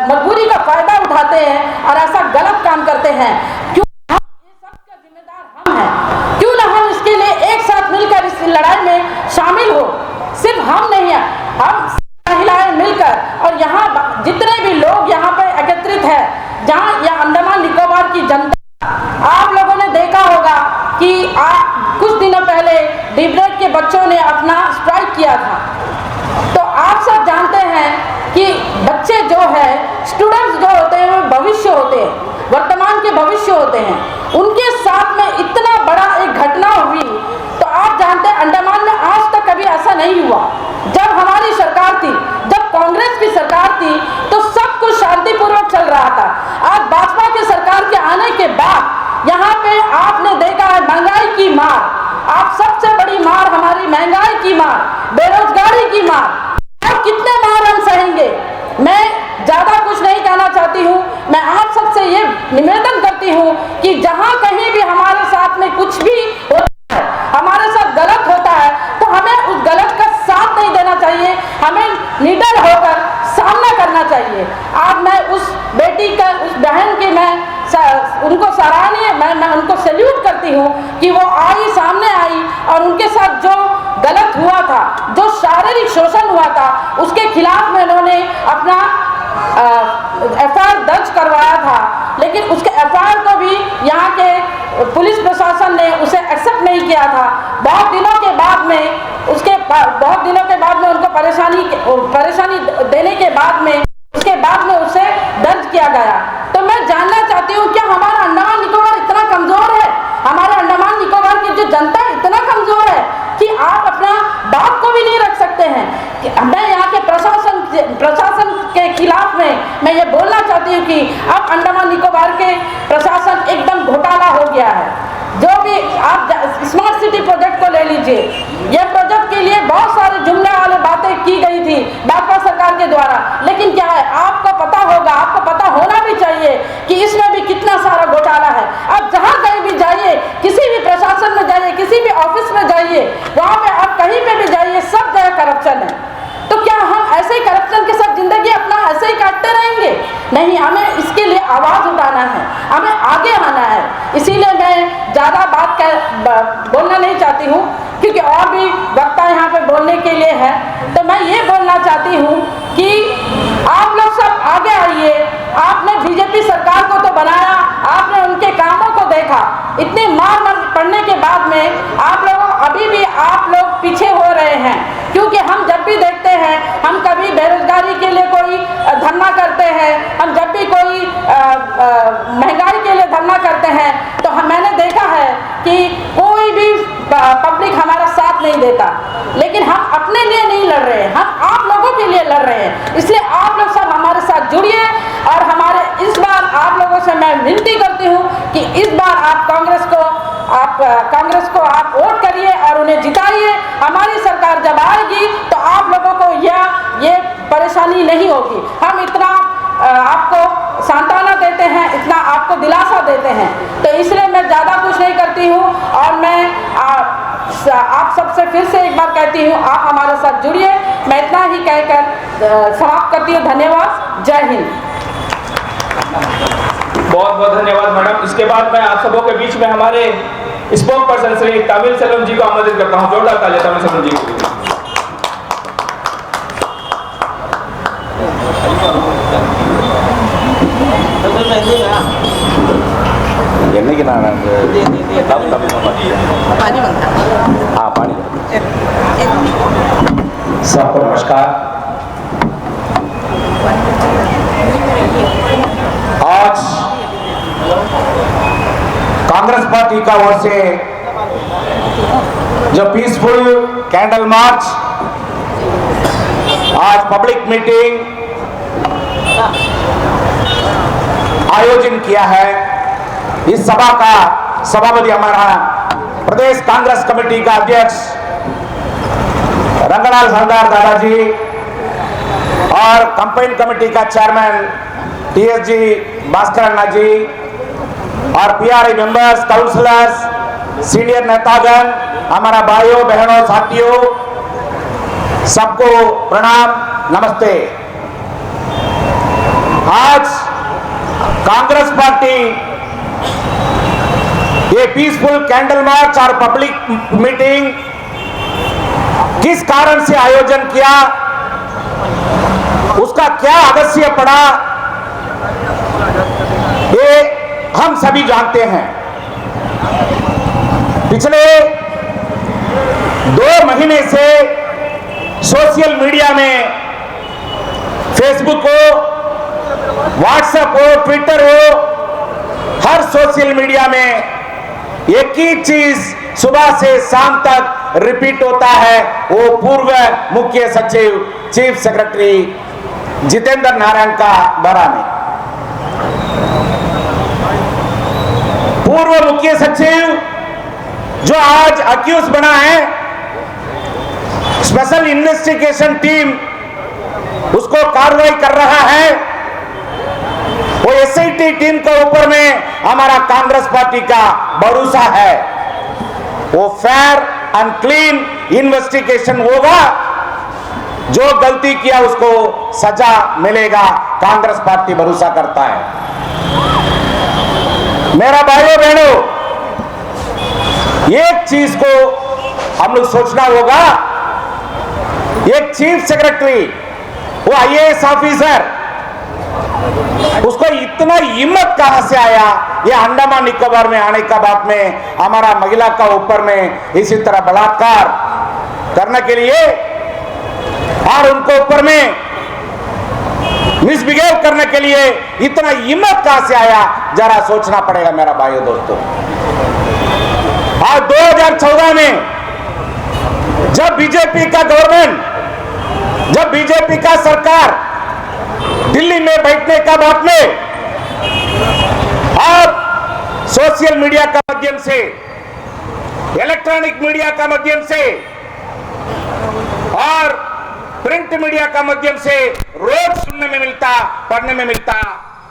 मजबूरी का फायदा उठाते हैं और ऐसा गलत काम करते हैं। क्यों हम ये सब का जिम्मेदार हम हैं? क्यों ना हम इसके लिए एक साथ मिलकर इस लड़ाई में शामिल हो? सिर्फ हम नहीं है, हम महिलाएं मिलकर, और यहाँ जितने भी लोग यहाँ पे एकत्रित है, जहाँ यह अंडमान निकोबार की जनता, आप लोगों ने देखा होगा कि कुछ दिनों पहले डिब्रेड के बच्चों ने अपना स्ट्राइक किया था। तो आप सब जानते हैं कि बच्चे जो है, स्टूडेंट्स जो होते हैं, वो भविष्य होते हैं, वर्तमान के भविष्य होते हैं। उनके साथ में इतना बड़ा एक घटना हुई, तो आप जानते हैं अंडमान में आज तक कभी ऐसा नहीं हुआ। जब हमारी सरकार थी, जब कांग्रेस की सरकार थी, तो सब कुछ शांतिपूर्वक चल रहा था। आज भाजपा की सरकार के आने के बाद यहाँ पे आपने देखा है महंगाई की मार, आप सबसे बड़ी मार हमारी महंगाई की मार, बेरोजगारी की मार। और कितने मार हम सहेंगे? मैं ज्यादा कुछ नहीं कहना चाहती हूँ। मैं आप सबसे ये निवेदन करती हूँ कि जहाँ कहीं भी हमारे साथ में कुछ भी होता है, हमारे साथ गलत होता है, तो हमें उस गलत का साथ नहीं देना चाहिए, हमें निडर होकर सामना करना चाहिए। आज मैं उस बेटी का, उस बहन की मैं उनको सराहनीय, मैं उनको सैल्यूट करती हूँ कि वो आई, सामने आई, और उनके साथ जो गलत हुआ था, जो शारीरिक शोषण हुआ था, उसके खिलाफ में उन्होंने अपना FIR दर्ज करवाया था। लेकिन उसके FIR को भी यहाँ के पुलिस प्रशासन ने उसे एक्सेप्ट नहीं किया था। बहुत दिनों के बाद में उनको परेशानी देने के बाद में उसके बाद में उसे दर्ज किया गया। तो मैं जानना चाहती हूँ, क्या हमारा अंडमान निकोबार इतना कमजोर है? हमारे अंडमान निकोबार की जो जनता है इतना कमजोर है कि आप अपना बात को भी नहीं रख सकते हैं? मैं यहाँ के प्रशासन के खिलाफ में मैं ये बोलना चाहती हूँ कि अब अंडमान निकोबार के प्रशासन एकदम घोटाला हो गया है। जो भी आप स्मार्ट सिटी प्रोजेक्ट को ले लीजिए, ये प्रोजेक्ट के लिए बहुत सारे जुमले वाली बातें की गई थी भाजपा सरकार के द्वारा, लेकिन क्या है, आपको पता होगा, आपको पता होना भी चाहिए कि इसमें भी कितना सारा घोटाला है। आप जहाँ कहीं भी जाइए, किसी भी प्रशासन में जाइए, किसी भी ऑफिस में जाइए, वहाँ पे आप कहीं पे भी जाइए, सब जगह करप्शन है। तो क्या हम ऐसे ही करप्शन के साथ जिंदगी अपना ऐसे ही काटते रहेंगे? नहीं, हमें इसके लिए आवाज उठाना है, हमें आगे आना है। इसीलिए मैं ज्यादा बात बोलना नहीं चाहती हूँ, क्योंकि और भी वक्ता यहाँ पे बोलने के लिए है। तो मैं ये बोलना चाहती हूँ कि पीछे हो रहे हैं। क्योंकि हम जब भी देखते हैं, हम कभी बेरोजगारी के लिए कोई धरना करते हैं, हम जब भी कोई महंगाई के लिए धरना करते हैं, तो मैंने देखा है कि कोई भी पब्लिक हमारा साथ नहीं देता। लेकिन हम अपने लिए नहीं लड़ रहे हैं, हम आप लोगों के लिए लड़ रहे हैं। इसलिए आप लोग सब हमारे साथ जुड़िए और हमारे इस बार आप लोगों से मैं विनती करती हूँ कि इस बार आप कांग्रेस को आप वोट करिए और उन्हें जिताइए। हमारी सरकार जब आएगी तो आप लोगों को ये परेशानी नहीं होगी। हम इतना आपको सांत्वना देते हैं, इतना आपको दिलासा देते हैं। तो इसलिए मैं ज़्यादा कुछ नहीं करती हूँ और मैं आप सबसे फिर से एक बार कहती हूँ, आप हमारे साथ जुड़िए। मैं इतना ही कहकर समाप्त करती हूँ। धन्यवाद। जय हिंद। बहुत बहुत धन्यवाद मैडम। इसके बाद मैं आप सबों के बीच में हमारे स्पोक पर्सन श्री तमिल सेल्वम जी को आमंत्रित करता हूँ। जोरदार तालियां तमिल सेल्वम जी को। என்னைக்கு நான் हाँ पानी सबको नमस्कार। आज कांग्रेस पार्टी का ओर से जो पीसफुल कैंडल मार्च, आज पब्लिक मीटिंग आयोजन किया है। इस सभा का सभापति हमारा प्रदेश कांग्रेस कमेटी का अध्यक्ष रंगलाल सरदार दादाजी और कैंपेन कमेटी का चेयरमैन टीएसजी भास्कर अन्ना जी और पीआरआई मेंबर्स, काउंसलर्स, सीनियर नेतागण, हमारा भाइयों बहनों साथियों, सबको प्रणाम, नमस्ते। आज कांग्रेस पार्टी ये पीसफुल कैंडल मार्च और पब्लिक मीटिंग किस कारण से आयोजन किया, उसका क्या आदर्श पड़ा, ये हम सभी जानते हैं। पिछले 2 महीने से सोशल मीडिया में, फेसबुक हो, व्हाट्सएप हो, ट्विटर हो, हर सोशल मीडिया में एक ही चीज सुबह से शाम तक रिपीट होता है, वो पूर्व मुख्य सचिव चीफ सेक्रेटरी जितेंद्र नारायण का बारे में। पूर्व मुख्य सचिव जो आज अक्यूज बना है, स्पेशल इन्वेस्टिगेशन टीम उसको कार्रवाई कर रहा है। वो एसआईटी टीम के ऊपर में हमारा कांग्रेस पार्टी का भरोसा है, वो फेयर एंड क्लीन इन्वेस्टिगेशन होगा, जो गलती किया उसको सजा मिलेगा, कांग्रेस पार्टी भरोसा करता है। मेरा भाइयों बहनों, एक चीज को हम लोग सोचना होगा, एक चीफ सेक्रेटरी, वो आईएएस ऑफिसर, उसको इतना हिम्मत कहां से आया? ये अंडमान निकोबार में आने का बात में हमारा महिला का ऊपर में इसी तरह बलात्कार करने के लिए और उनको ऊपर में मिसबिहेव करने के लिए इतना हिम्मत कहां से आया? जरा सोचना पड़ेगा मेरा भाइयों दोस्तों। और 2014 में जब बीजेपी का गवर्नमेंट, जब बीजेपी का सरकार दिल्ली में बैठने का बात में अब सोशल मीडिया का माध्यम से, इलेक्ट्रॉनिक मीडिया का माध्यम से और प्रिंट मीडिया का माध्यम से रोज सुनने में मिलता, पढ़ने में मिलता,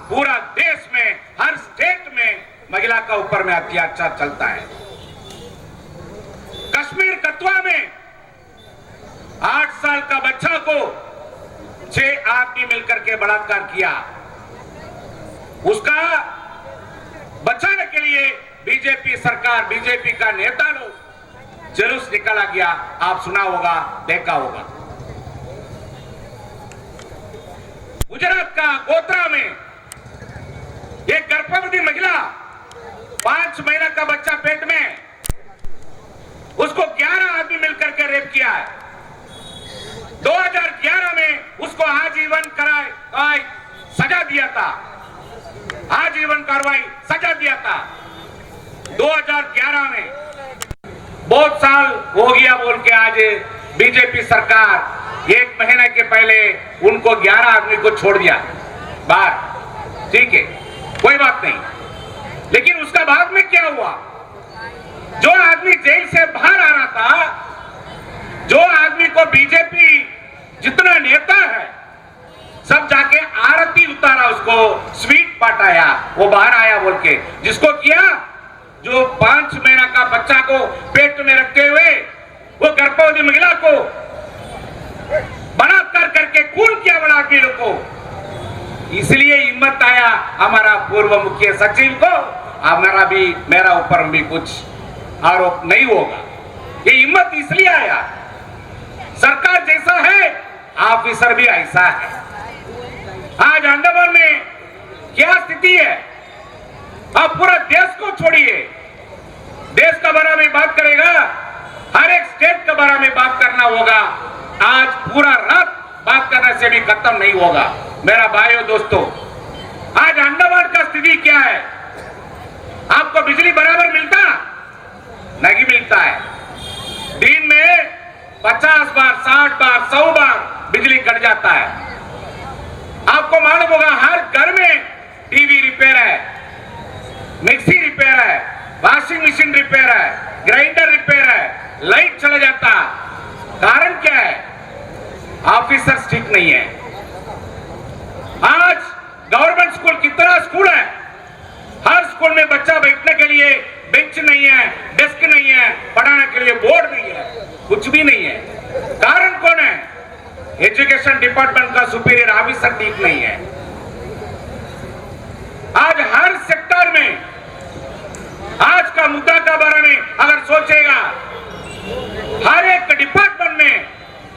पूरा देश में हर स्टेट में महिला का ऊपर में अत्याचार चलता है। कश्मीर कथुआ में 8 साल का बच्चा को 6 आदमी मिलकर के बलात्कार किया। उसका बचाने के लिए बीजेपी सरकार, बीजेपी का नेता लोग जुलूस निकाला गया। आप सुना होगा, देखा होगा। गुजरात का गोत्रा में एक गर्भवती महिला, 5 महीना का बच्चा पेट में, उसको 11 आदमी मिलकर के रेप दिया था, आजीवन कार्रवाई सजा दिया था। 2011 में बहुत साल हो गया बोल के आज बीजेपी सरकार 1 महीने के पहले उनको 11 आदमी को छोड़ दिया बाहर। ठीक है, कोई बात नहीं, लेकिन उसका बाद में क्या हुआ? जो आदमी जेल से बाहर आ रहा था, जो आदमी को बीजेपी जितना नेता है सब जाके आरती उतारा, उसको स्वीट बांटाया, वो बाहर आया बोल के। जिसको किया, जो 5 महीना का बच्चा को पेट में रखते हुए वो गर्भवती महिला को बलात्कार करके खून किया बड़ा आदमी लोग को। इसलिए हिम्मत आया हमारा पूर्व मुख्य सचिव को, हमारा भी, मेरा ऊपर भी कुछ आरोप नहीं होगा। ये हिम्मत इसलिए आया, सरकार जैसा है ऑफिसर भी ऐसा है। आज अंडमान में क्या स्थिति है? आप पूरा देश को छोड़िए, देश के बारे में बात करेगा, हर एक स्टेट के बारे में बात करना होगा। आज पूरा रात बात करने से भी खत्म नहीं होगा। मेरा भाइयों दोस्तों, आज अंडमान का स्थिति क्या है? आपको बिजली बराबर मिलता नहीं मिलता है। दिन में 50 बार, 60 बार, 100 बार बिजली कट जाता है। आपको मालूम होगा हर घर में टीवी रिपेयर है, मिक्सी रिपेयर है, वॉशिंग मशीन रिपेयर है, ग्राइंडर रिपेयर है, लाइट चला जाता। कारण क्या है? ऑफिसर्स ठीक नहीं है। आज गवर्नमेंट स्कूल कितना स्कूल है, हर स्कूल में बच्चा बैठने के लिए बेंच नहीं है, डेस्क नहीं है, पढ़ाने के लिए बोर्ड नहीं है, कुछ भी नहीं है। कारण कौन है? एजुकेशन डिपार्टमेंट का सुपीरियर ऑफिसर ठीक नहीं है। आज हर सेक्टर में आज का मुद्दा के बारे में अगर सोचेगा, हर एक डिपार्टमेंट में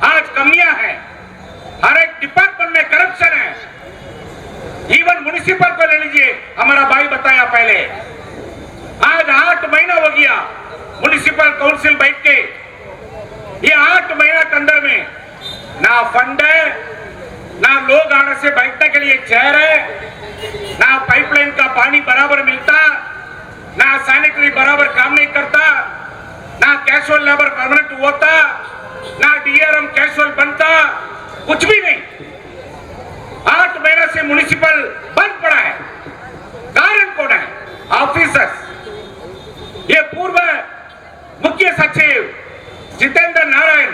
आज कमियां हैं, हर एक डिपार्टमेंट में करप्शन है। इवन म्युनिसिपल को ले लीजिए, हमारा भाई बताया पहले, आज 8 महीना हो गया म्युनिसिपल काउंसिल बैठ के। ये 8 महीना के अंदर में ना फंड है, ना लोग आने से बैठने के लिए चेयर है, ना पाइपलाइन का पानी बराबर मिलता, ना सैनिटरी बराबर काम नहीं करता, ना कैजुअल लेबर परमानेंट होता, ना डीआरएम कैजुअल बनता, कुछ भी नहीं। 8 महीने से म्युनिसिपल बंद पड़ा है। कारण कौन है? ऑफिसर्स। ये पूर्व मुख्य सचिव जितेंद्र नारायण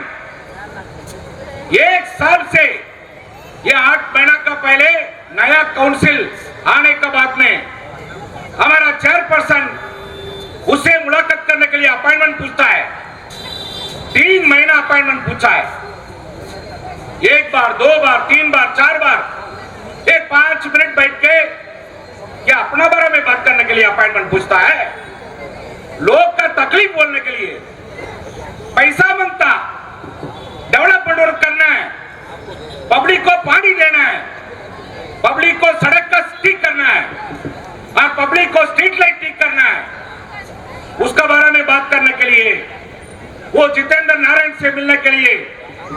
1 साल से, ये 8 महीना का पहले नया काउंसिल आने के बाद में हमारा चेयरपर्सन उसे मुलाकात करने के लिए अपॉइंटमेंट पूछता है। 3 महीना अपॉइंटमेंट पूछा है, 1 बार, 2 बार, 3 बार, 4 बार, 5 मिनट बैठ के क्या अपना बारे में बात करने के लिए अपॉइंटमेंट पूछता है? लोग का तकलीफ बोलने के लिए पैसा मांगता, डेवलपमेंट वर्क करना है, पब्लिक को पानी देना है, पब्लिक को सड़क का ठीक करना है और पब्लिक को स्ट्रीट लाइट ठीक करना है। उसका बारे में बात करने के लिए वो जितेंद्र नारायण से मिलने के लिए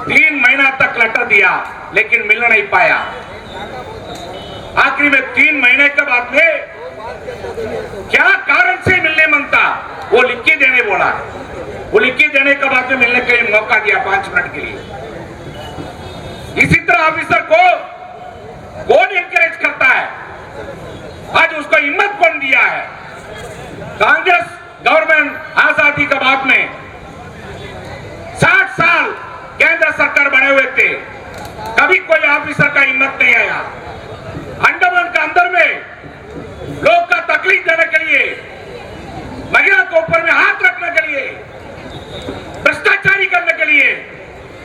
3 महीना तक लेटर दिया, लेकिन मिल नहीं पाया। आखिरी में 3 महीने के बाद में क्या कारण से मिलने मांगता, वो लिख के देने बोला। वो लिख के देने के बाद में मिलने के लिए मौका दिया 5 मिनट के लिए। इसी तरह ऑफिसर को कौन एनकरेज करता है? आज उसको हिम्मत कौन दिया है? कांग्रेस गवर्नमेंट आजादी के बाद में 60 साल केंद्र सरकार बने हुए थे, कभी कोई ऑफिसर का हिम्मत नहीं आया। अंडमान के अंदर में लोग का तकलीफ देने के लिए, महिला के ऊपर में हाथ रखने के लिए, भ्रष्टाचारी करने के लिए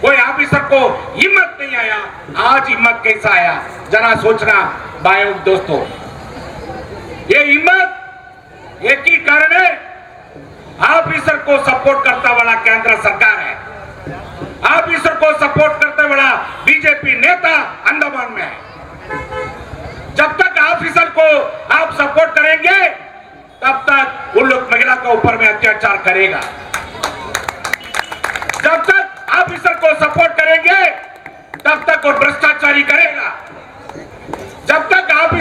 कोई ऑफिसर को हिम्मत नहीं आया। आज हिम्मत कैसा आया जरा सोचना भाइयों दोस्तों। ये हिम्मत एक ही कारण है, ऑफिसर को सपोर्ट करता वाला केंद्र सरकार है, ऑफिसर को सपोर्ट करते वाला बीजेपी नेता अंडमान में है। जब तक ऑफिसर को आप सपोर्ट करेंगे तब तक उन लोग महिला के ऊपर में अत्याचार करेगा। जब तक ऑफिसर को सपोर्ट करेंगे तब तक वो भ्रष्टाचारी करेगा। जब तक ऑफिसर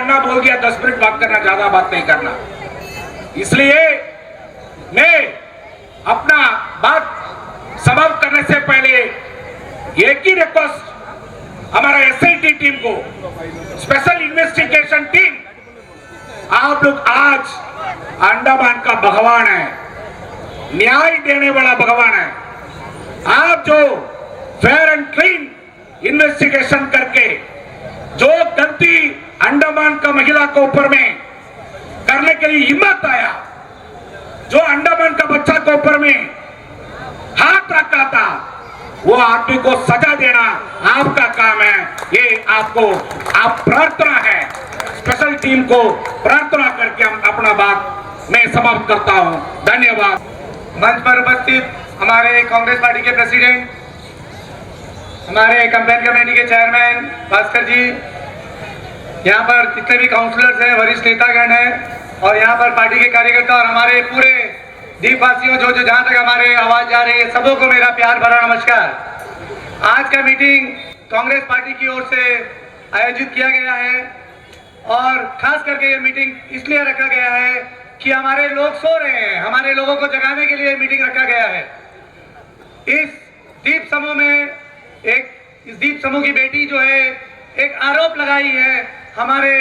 अन्ना बोल दिया 10 मिनट बात करना, ज्यादा बात नहीं करना। इसलिए मैं अपना बात समाप्त करने से पहले एक ही रिक्वेस्ट हमारा एसआईटी टीम को, स्पेशल इन्वेस्टिगेशन टीम, आप लोग आज अंडमान का भगवान है, न्याय देने वाला भगवान है। आप जो फेयर एंड क्लीन इन्वेस्टिगेशन करके जो गलती अंडमान का महिला को ऊपर में करने के लिए हिम्मत आया, जो अंडमान का बच्चा को ऊपर में हाथ रखा था, वो आदमी को सजा देना आपका काम है। ये आपको आप प्रार्थना है, स्पेशल टीम को प्रार्थना करके हम अपना बात मैं समाप्त करता हूं। धन्यवाद। मंच पर उपस्थित हमारे कांग्रेस पार्टी के प्रेसिडेंट, हमारे कैंपेन कमेटी के चेयरमैन भास्कर जी, यहाँ पर जितने भी काउंसलर्स हैं, वरिष्ठ नेतागण हैं, और यहाँ पर पार्टी के कार्यकर्ता और हमारे पूरे द्वीपवासियों जो जहाँ तक हमारे आवाज जा रही है, सबों को मेरा प्यार भरा नमस्कार। आज का मीटिंग कांग्रेस पार्टी की ओर से आयोजित किया गया है और खास करके ये मीटिंग इसलिए रखा गया है कि हमारे लोग सो रहे हैं, हमारे लोगों को जगाने के लिए मीटिंग रखा गया है। इस द्वीप समूह में इस द्वीप समूह की बेटी जो है एक आरोप लगाई है हमारे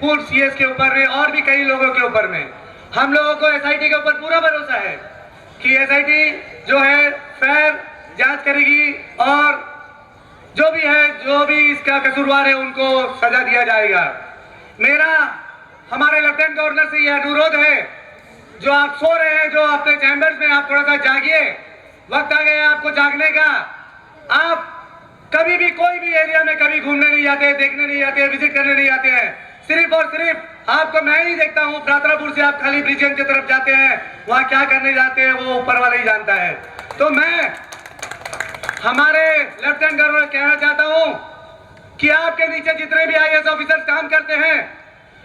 पूर्व सीएस के ऊपर में और भी कई लोगों के ऊपर में। हम लोगों को एसआईटी के ऊपर पूरा भरोसा है कि एसआईटी जो है फेयर जांच करेगी और जो भी है, जो भी इसका कसूरवार है, उनको सजा दिया जाएगा। मेरा हमारे लेफ्टिनेंट गवर्नर से यह अनुरोध है, जो आप सो रहे हैं, जो अपने चैम्बर्स में, आप थोड़ा सा जागिए, वक्त आ गया आपको जागने का। आप कभी भी कोई भी एरिया में कभी घूमने नहीं जाते, देखने नहीं जाते, विजिट करने नहीं जाते हैं। सिर्फ और सिर्फ आपको मैं ही देखता हूँ, प्रार्थनापुर से आप खाली ब्रिजेन की तरफ जाते हैं, वहां क्या करने जाते हैं वो ऊपर वाला ही जानता है। तो मैं हमारे लेफ्टिनेंट गवर्नर कहना चाहता हूँ कि आपके नीचे जितने भी आईएएस ऑफिसर्स काम करते हैं,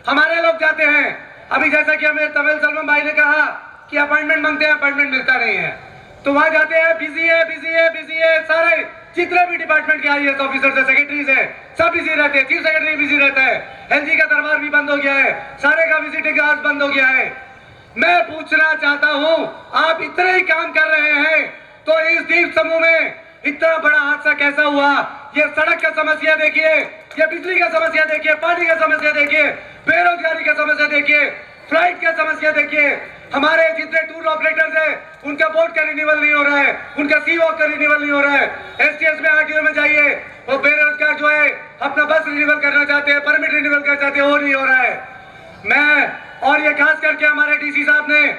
हमारे लोग जाते हैं। अभी जैसा कि हमें तमिल सलमान भाई ने कहा कि अपॉइंटमेंट मांगते हैं, अपॉइंटमेंट मिलता नहीं है, तो वहां जाते हैं, बिजी है, बिजी है, बिजी है। सारे जितने भी डिपार्टमेंट के आईएएस ऑफिसर्स है, सेक्रेटरीज है, सब बिजी रहते हैं। चीफ सेक्रेटरी बिजी रहता है, एलजी का दरबार भी बंद हो गया है, सारे का विजिटिंग आवर्स बंद हो गया है। मैं पूछना चाहता हूं, आप इतने ही काम कर रहे हैं तो इस द्वीप समूह में इतना बड़ा हादसा कैसा हुआ? ये सड़क का समस्या देखिए, ये बिजली का समस्या देखिए, पानी का समस्या देखिए, बेरोजगारी का समस्या देखिए, फ्लाइट का समस्या देखिए। हमारे जितने टूर ऑपरेटर्स हैं, उनका बोर्ड का रिन्यूअल नहीं हो रहा है, उनका सीओ का रिन्यूअल नहीं हो रहा है। एसटीएस में, आरटीओ में जाइए, वो बेरोजगार जो है अपना बस रिन्यूअल करना चाहते हैं, परमिट रिन्यूअल करना चाहते हैं, वो नहीं हो रहा है। मैं और ये खास करके हमारे डीसी साहब ने,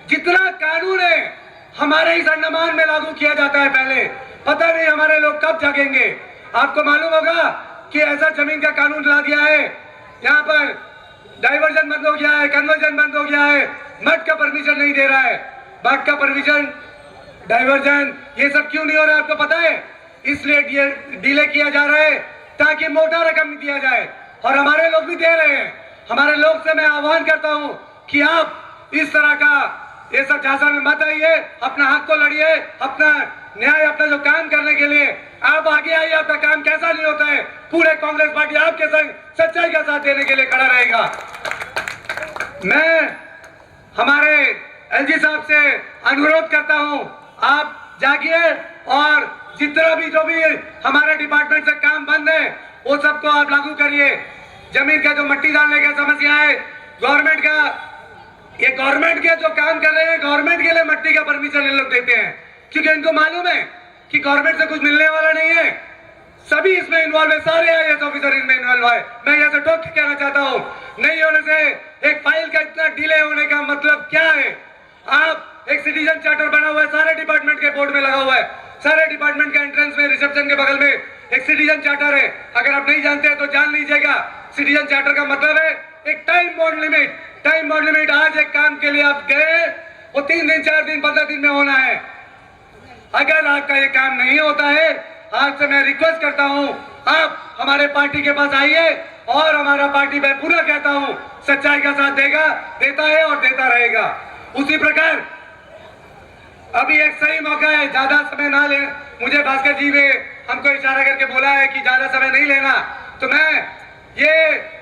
जितना कानून है हमारे इस अंडमान में लागू किया जाता है, पहले पता नहीं हमारे लोग कब जागेंगे। आपको मालूम होगा कि ऐसा जमीन का कानून ला दिया है, यहाँ पर डाइवर्जन बंद हो गया है, कन्वर्जन बंद हो गया है, मठ का परमिशन नहीं दे रहा है। मठ का परमिशन, डाइवर्जन, ये सब क्यों नहीं हो रहा है आपको पता है? इसलिए डिले किया जा रहा है ताकि मोटा रकम दिया जाए, और हमारे लोग भी दे रहे हैं। हमारे लोग से मैं आह्वान करता हूं कि आप इस तरह का ये सब झांसा में मत आइए, अपना हक को लड़िए, अपना न्याय, अपना जो काम करने के लिए आप आगे आइए। आपका काम कैसा नहीं होता है, पूरे कांग्रेस पार्टी आपके संग सच्चाई का साथ देने के लिए खड़ा रहेगा। मैं हमारे एलजी साहब से अनुरोध करता हूं, आप जागिए और जितना भी जो भी हमारे डिपार्टमेंट से काम बंद है वो सबको आप लागू करिए। जमीन का जो मट्टी डालने का समस्या है, गवर्नमेंट का, ये गवर्नमेंट के जो काम कर रहे हैं, गवर्नमेंट के लिए मट्टी का परमिशन ये लोग देते हैं, क्योंकि इनको मालूम है कि गवर्नमेंट से कुछ मिलने वाला नहीं है। सभी इसमें इन्वॉल्व है, सारे आईएएस ऑफिसर इनमें इन्वॉल्व है। मैं यहाँ से टोक के कहना चाहता हूँ, नहीं होने से एक फाइल का इतना डिले होने का मतलब क्या है? आप एक सिटीजन चार्टर बना हुआ है, सारे डिपार्टमेंट के बोर्ड में लगा हुआ है, सारे डिपार्टमेंट के एंट्रेंस में, रिसेप्शन के बगल में एक सिटीजन चार्टर है। अगर आप नहीं जानते हैं तो जान लीजिएगा, सिटीजन चार्टर का मतलब है एक time bound limit. Time bound limit, आज एक काम के लिए आप गए, वो 3 दिन, 4 दिन, 15 दिन में होना है। अगर आपका ये काम नहीं होता है, आज से मैं रिक्वेस्ट करता हूं, आप हमारे पार्टी के पास आइए और हमारा पार्टी, मैं पूरा कहता हूं, सच्चाई का साथ देगा, देता है और देता रहेगा। उसी प्रकार अभी एक सही मौका है, ज्यादा समय ना ले। मुझे भास्कर जी ने हमको इशारा करके बोला है कि ज्यादा समय नहीं लेना, तो मैं ये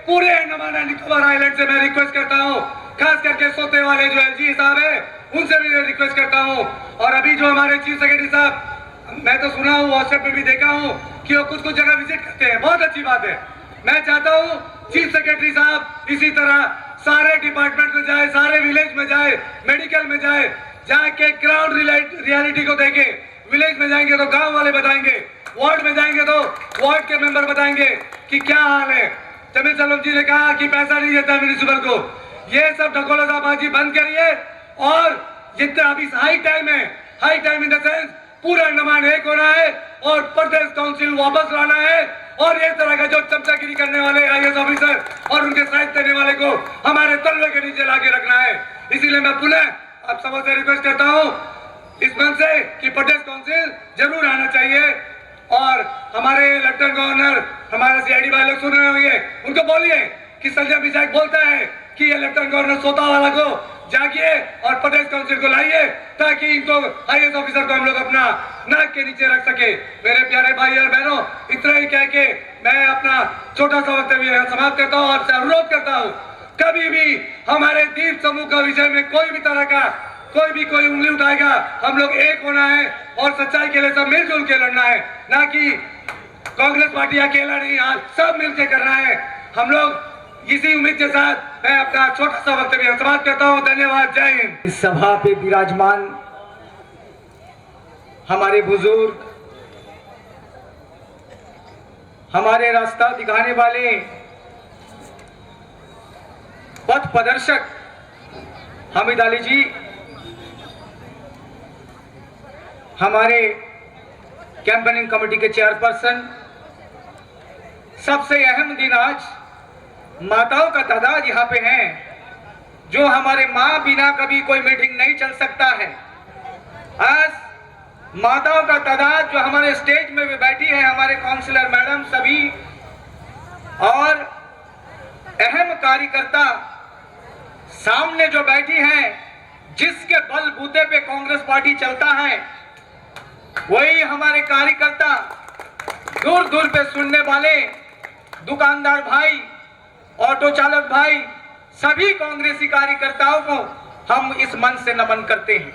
पूरे अंडमान एंड निकोबार आइलैंड से मैं रिक्वेस्ट करता हूँ, खास करके सोते वाले जो एलजी साहब है उनसे भी रिक्वेस्ट करता हूँ। और अभी जो हमारे चीफ सेक्रेटरी साहब, मैं तो सुना हूँ, व्हाट्सएप पे भी देखा हूँ कि वो कुछ जगह विजिट करते हैं, बहुत अच्छी बात है। मैं चाहता हूँ चीफ सेक्रेटरी साहब इसी तरह सारे डिपार्टमेंट में जाए, सारे विलेज में जाए, मेडिकल में जाए, जाके ग्राउंड रियलिटी को देखे। विलेज में जाएंगे तो गांव वाले बताएंगे, वार्ड में जाएंगे तो वार्ड के मेंबर बताएंगे कि क्या हाल है। जमील सलम जी ने कहा कि पैसा नहीं देता म्यूनिसिपल को, ये सब ढकोलाबाजी बंद करिए। और जितना अभी हाई टाइम है, high time in the sense पूरा अंडमान एक होना है और प्रदेश काउंसिल वापस लाना है। और इस तरह का जो चमचागिरी करने वाले आईएएस ऑफिसर और उनके साथ देने वाले को हमारे तलवे के नीचे लाके रखना है। इसीलिए मैं पुनः आप सबसे रिक्वेस्ट करता हूँ इस मन से कि प्रदेश काउंसिल जरूर आना चाहिए। और हमारे लेफ्टिनेंट गवर्नर, हमारे सीआईडी भाई लोग सुन रहे होंगे, उनको बोलिए कि संजय विधायक बोलता है कि ये लेफ्टिनेंट गवर्नर सोता वाला को जागिए और प्रदेश काउंसिल को लाइए, ताकि इनको आईएएस ऑफिसर को हम लोग अपना नाक के नीचे रख सके। मेरे प्यारे भाई और बहनों, इतना ही कह के मैं अपना छोटा सा वक्तव्य समाप्त करता हूँ। आपसे अनुरोध करता हूँ, कभी भी हमारे दीप समूह का विषय में कोई भी तरह का कोई उंगली उठाएगा, हम लोग एक होना है और सच्चाई के लिए सब मिलजुल के लड़ना है, ना कि कांग्रेस पार्टी अकेला नहीं, आज सब मिलकर करना है। हम लोग इसी उम्मीद के साथ मैं अपना छोटा सा वक्तव्य समाप्त करता हूं। धन्यवाद, जय हिंद। इस सभा पे विराजमान हमारे बुजुर्ग, हमारे रास्ता दिखाने वाले पथ प्रदर्शक हामिद अली जी, हमारे कैंपेनिंग कमेटी के चेयरपर्सन, सबसे अहम दिन आज माताओं का तादाद यहाँ पे है, जो हमारे माँ बिना कभी कोई मीटिंग नहीं चल सकता है। आज माताओं का तादाद जो हमारे स्टेज में भी बैठी है, हमारे काउंसिलर मैडम सभी और अहम कार्यकर्ता सामने जो बैठी हैं, जिसके बलबूते पे कांग्रेस पार्टी चलता है, वही हमारे कार्यकर्ता, दूर दूर पे सुनने वाले दुकानदार भाई, ऑटो चालक भाई, सभी कांग्रेसी कार्यकर्ताओं को हम इस मन से नमन करते हैं।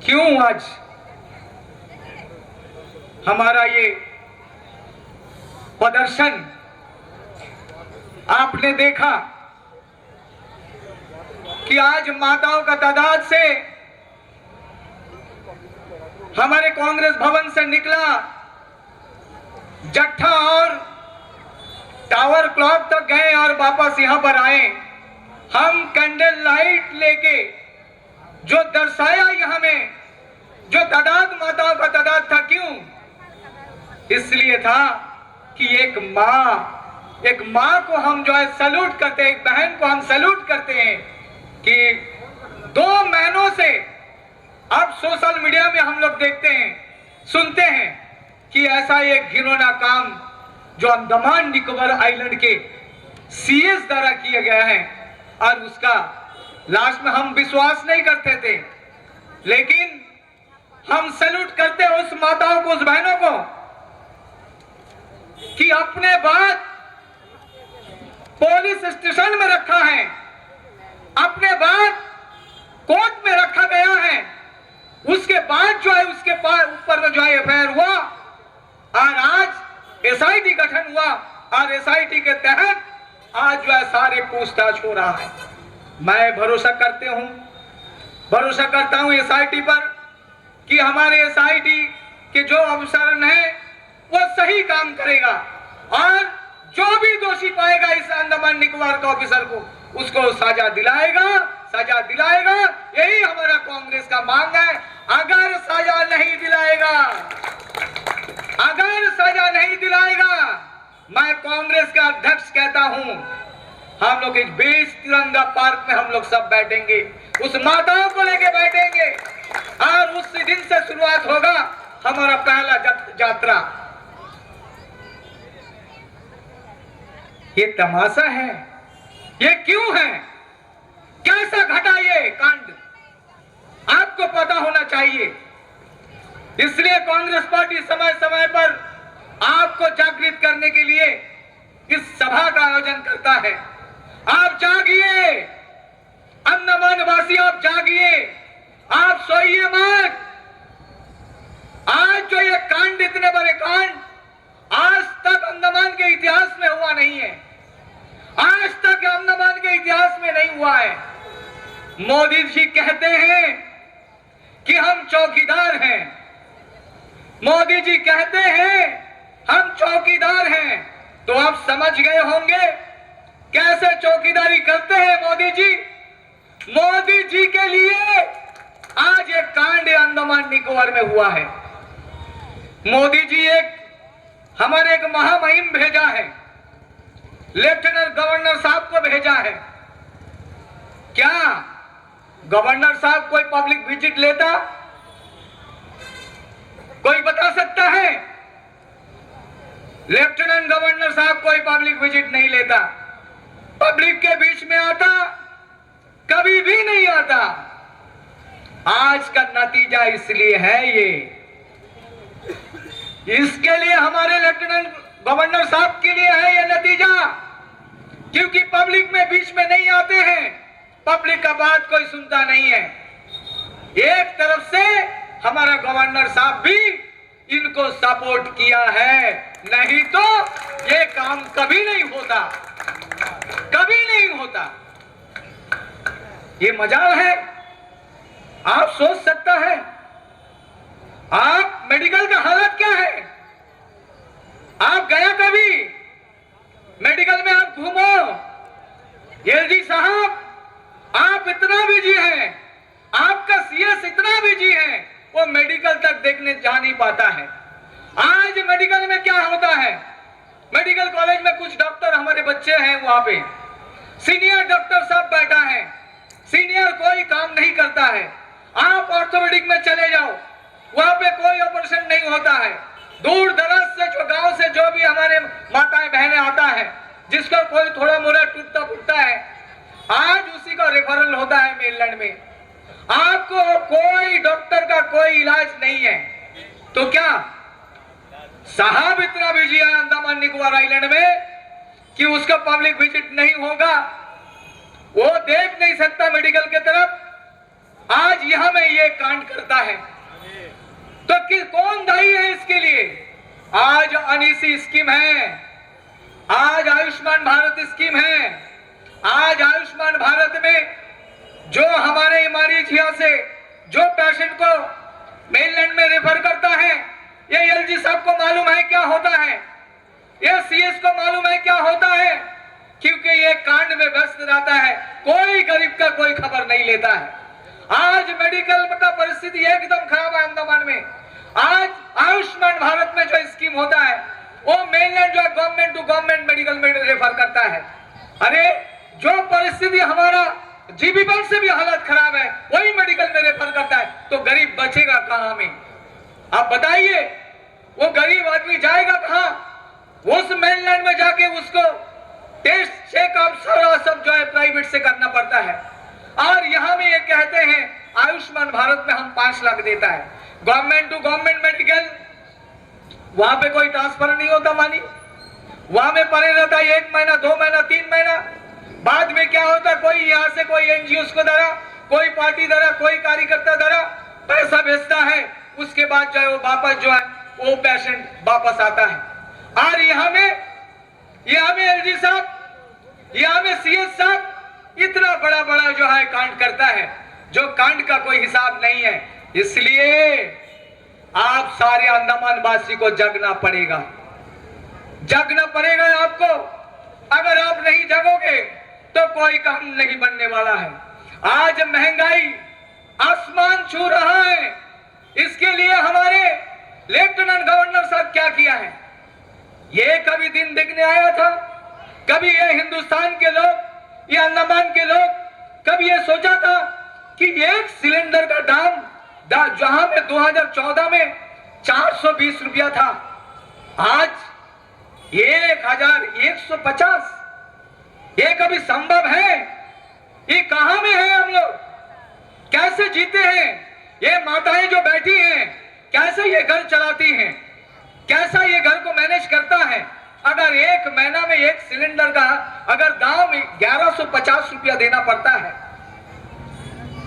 क्यों आज हमारा ये प्रदर्शन आपने देखा कि आज माताओं का तादाद से हमारे कांग्रेस भवन से निकला जट्ठा और टावर क्लॉक तक गए और वापस यहां पर आए। हम कैंडल लाइट लेके जो दर्शाया यहां में जो तादाद माताओं का तादाद था, क्यों? इसलिए था कि एक माँ को हम जो है सैल्यूट करते हैं, एक बहन को हम सैल्यूट करते हैं कि 2 महीनों से अब सोशल मीडिया में हम लोग देखते हैं, सुनते हैं कि ऐसा एक घिनौना काम जो अंडमान निकोबार आइलैंड के सीएस द्वारा किया गया है, और उसका लास्ट में हम विश्वास नहीं करते थे, लेकिन हम सैल्यूट करते हैं उस माताओं को, उस बहनों को कि अपने बाद पुलिस स्टेशन में रखा है, अपने बाद कोर्ट में रखा गया है, उसके बाद जो है उसके ऊपर में जो है एफआईआर हुआ और आज एसआईटी गठन हुआ और एसआईटी के तहत आज जो है सारे पूछताछ हो रहा है। मैं भरोसा करता हूं एसआईटी पर कि हमारे एसआईटी के जो अफसर हैं वो सही काम करेगा और जो भी दोषी पाएगा इस अंडमान निकोबार के ऑफिसर को, उसको सजा दिलाएगा। यही हमारा कांग्रेस का मांग है। अगर सजा नहीं दिलाएगा, मैं कांग्रेस का अध्यक्ष कहता हूं, हम लोग इस 20 तिरंगा पार्क में हम लोग सब बैठेंगे, उस माताओं को लेके बैठेंगे और उस दिन से शुरुआत होगा हमारा पहला यात्रा। ये तमाशा है, ये क्यों है, कैसा घटा ये कांड, आपको पता होना चाहिए। इसलिए कांग्रेस पार्टी समय समय पर आपको जागृत करने के लिए इस सभा का आयोजन करता है। आप जागिए अंडमान वासी, आप जागिए, आप सोइए मत। आज जो ये कांड, इतने बड़े कांड आज तक अंडमान के इतिहास में हुआ नहीं है, आज तक अंडमान के इतिहास में नहीं हुआ है। मोदी जी कहते हैं कि हम चौकीदार हैं, मोदी जी कहते हैं हम चौकीदार हैं, तो आप समझ गए होंगे कैसे चौकीदारी करते हैं मोदी जी। मोदी जी के लिए आज एक कांड अंडमान निकोबार में हुआ है। मोदी जी हमारे एक महामहिम भेजा है, लेफ्टिनेंट गवर्नर साहब को भेजा है। क्या गवर्नर साहब कोई पब्लिक विजिट लेता? कोई बता सकता है? लेफ्टिनेंट गवर्नर साहब कोई पब्लिक विजिट नहीं लेता, पब्लिक के बीच में आता कभी भी नहीं आता। आज का नतीजा इसलिए है ये, इसके लिए हमारे लेफ्टिनेंट गवर्नर साहब के लिए है ये नतीजा, क्योंकि पब्लिक में बीच में नहीं आते हैं, पब्लिक का बात कोई सुनता नहीं है। एक तरफ से हमारा गवर्नर साहब भी इनको सपोर्ट किया है, नहीं तो ये काम कभी नहीं होता, कभी नहीं होता। ये मजाल है। आप सोच सकता है, आप मेडिकल का हालत क्या है? आप गया कभी मेडिकल में? आप घूमो। एलजी साहब, आप इतना बिजी हैं, आपका सीएस इतना बिजी है, वो मेडिकल तक देखने जा नहीं पाता है। आज मेडिकल में क्या होता है? मेडिकल कॉलेज में कुछ डॉक्टर, हमारे बच्चे हैं वहां पे, सीनियर डॉक्टर साहब बैठा है, सीनियर कोई काम नहीं करता है। आप ऑर्थोपेडिक में चले जाओ, वहां पे कोई ऑपरेशन नहीं होता है। दूर दराज से, जो गांव से जो भी हमारे माताएं बहनें आता है, जिसका कोई थोड़ा मोड़ा टूटता फूटता है, आज उसी का रेफरल होता है मेनलैंड में। आपको कोई डॉक्टर का कोई इलाज नहीं है, तो क्या साहब इतना बिजी है अंडमान निकोबार आइलैंड में कि उसका पब्लिक विजिट नहीं होगा? वो देख नहीं सकता मेडिकल के तरफ, आज यहां में ये कांड करता है। तो कौन दायी है इसके लिए? आज अनिसी स्कीम है, आज आयुष्मान भारत स्कीम है। आज आयुष्मान भारत में जो हमारे इमारत से जो पेशेंट को मेनलैंड में रेफर करता है, ये एलजी साहब को मालूम है क्या होता है, ये सीएस को मालूम है क्या होता है, क्योंकि ये कांड में व्यस्त रहता है, कोई गरीब का कोई खबर नहीं लेता है। आज मेडिकल का परिस्थिति एकदम खराब है अंडमान में। आज आयुष्मान भारत में जो स्कीम होता है, वो मेनलैंड जो गवर्नमेंट टू गवर्नमेंट मेडिकल में रेफर करता है। अरे जो परिस्थिति हमारा जीबीपल से भी हालत खराब है, वही मेडिकल में रेफर करता है, तो गरीब बचेगा कहां में? आप बताइए, वो गरीब आदमी जाएगा कहां? उस मेनलैंड में जाके उसको टेस्ट चेकअप सारा सब जो है प्राइवेट से करना पड़ता है। और यहां में ये कहते हैं आयुष्मान भारत में हम 5 लाख देता है, गवर्नमेंट टू गवर्नमेंट मेडिकल, वहां पे कोई ट्रांसफर नहीं होता मानी, वहां में पड़े रहता है 1 महीना 2 महीना 3 महीना। बाद में क्या होता, कोई यहाँ से कोई एनजीओ को दरा, कोई पार्टी दरा, कोई कार्यकर्ता दरा, पैसा भेजता है, उसके बाद जो है वो वापस जो है वो पेशेंट वापस आता है। और यहाँ में एलजी साहब, यहाँ में सीएस साहब इतना बड़ा बड़ा जो है कांड करता है, जो कांड का कोई हिसाब नहीं है। इसलिए आप सारे अंडमान वासी को जगना पड़ेगा, जगना पड़ेगा आपको। अगर आप नहीं जगोगे तो कोई काम नहीं बनने वाला है। आज महंगाई आसमान छू रहा है, इसके लिए हमारे लेफ्टिनेंट गवर्नर साहब क्या किया है? ये कभी दिन देखने आया था? कभी ये हिंदुस्तान के लोग, ये अंडमान के लोग कभी ये सोचा था कि एक सिलेंडर का दाम जहां में 2014 में 420 रुपया था, आज 1150। ये कभी संभव है? ये कहां में है? हम लोग कैसे जीते हैं? ये माताएं जो बैठी हैं कैसे ये घर चलाती हैं? कैसा ये घर को मैनेज करता है। अगर एक महीना में एक सिलेंडर का अगर दाम 1150 रुपया देना पड़ता है,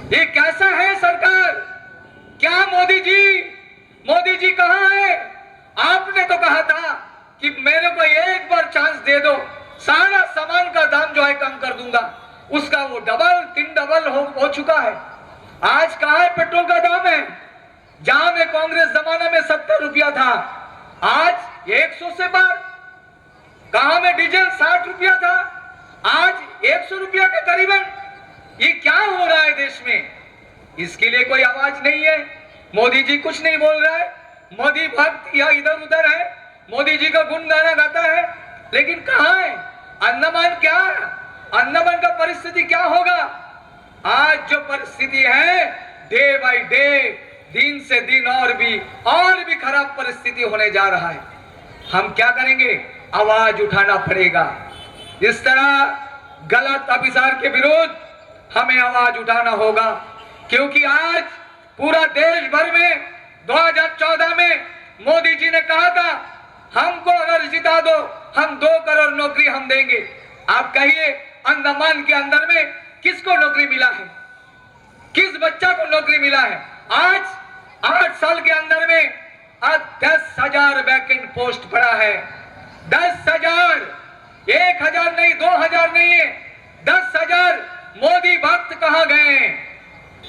ये कैसा है सरकार? क्या मोदी जी कहां है? आपने तो कहा था कि मेरे को एक बार चांस दे दो, सारा सामान का दाम जो है कम कर दूंगा। उसका वो डबल 3 डबल हो चुका है। आज कहां है पेट्रोल का दाम है? जहां में कांग्रेस जमाना में 70 रुपया था, आज 100 से पार। कहां में डीजल 60 रुपया था, आज 100 रुपया के करीबन। ये क्या हो रहा है देश में? इसके लिए कोई आवाज नहीं है। मोदी जी कुछ नहीं बोल रहा है। मोदी भक्त या इधर उधर है, मोदी जी का गुण गाना गाता है, लेकिन कहां है अंडमान? क्या अंडमान का परिस्थिति क्या होगा? आज जो परिस्थिति है, डे बाय डे, दिन से दिन और भी खराब परिस्थिति होने जा रहा है। हम क्या करेंगे? आवाज उठाना पड़ेगा। इस तरह गलत अभिचार के विरुद्ध हमें आवाज उठाना होगा, क्योंकि आज पूरा देश भर में 2014 में मोदी जी ने कहा था, हमको अगर जिता दो हम 2 करोड़ नौकरी हम देंगे। आप कहिए अंडमान के अंदर में किसको नौकरी मिला है? किस बच्चा को नौकरी मिला है? आज 8 साल के अंदर में आज 10,000 वैकेंट पोस्ट पड़ा है। 10,000, 1,000 नहीं, 2,000 नहीं है, 10,000। मोदी भक्त कहां गए?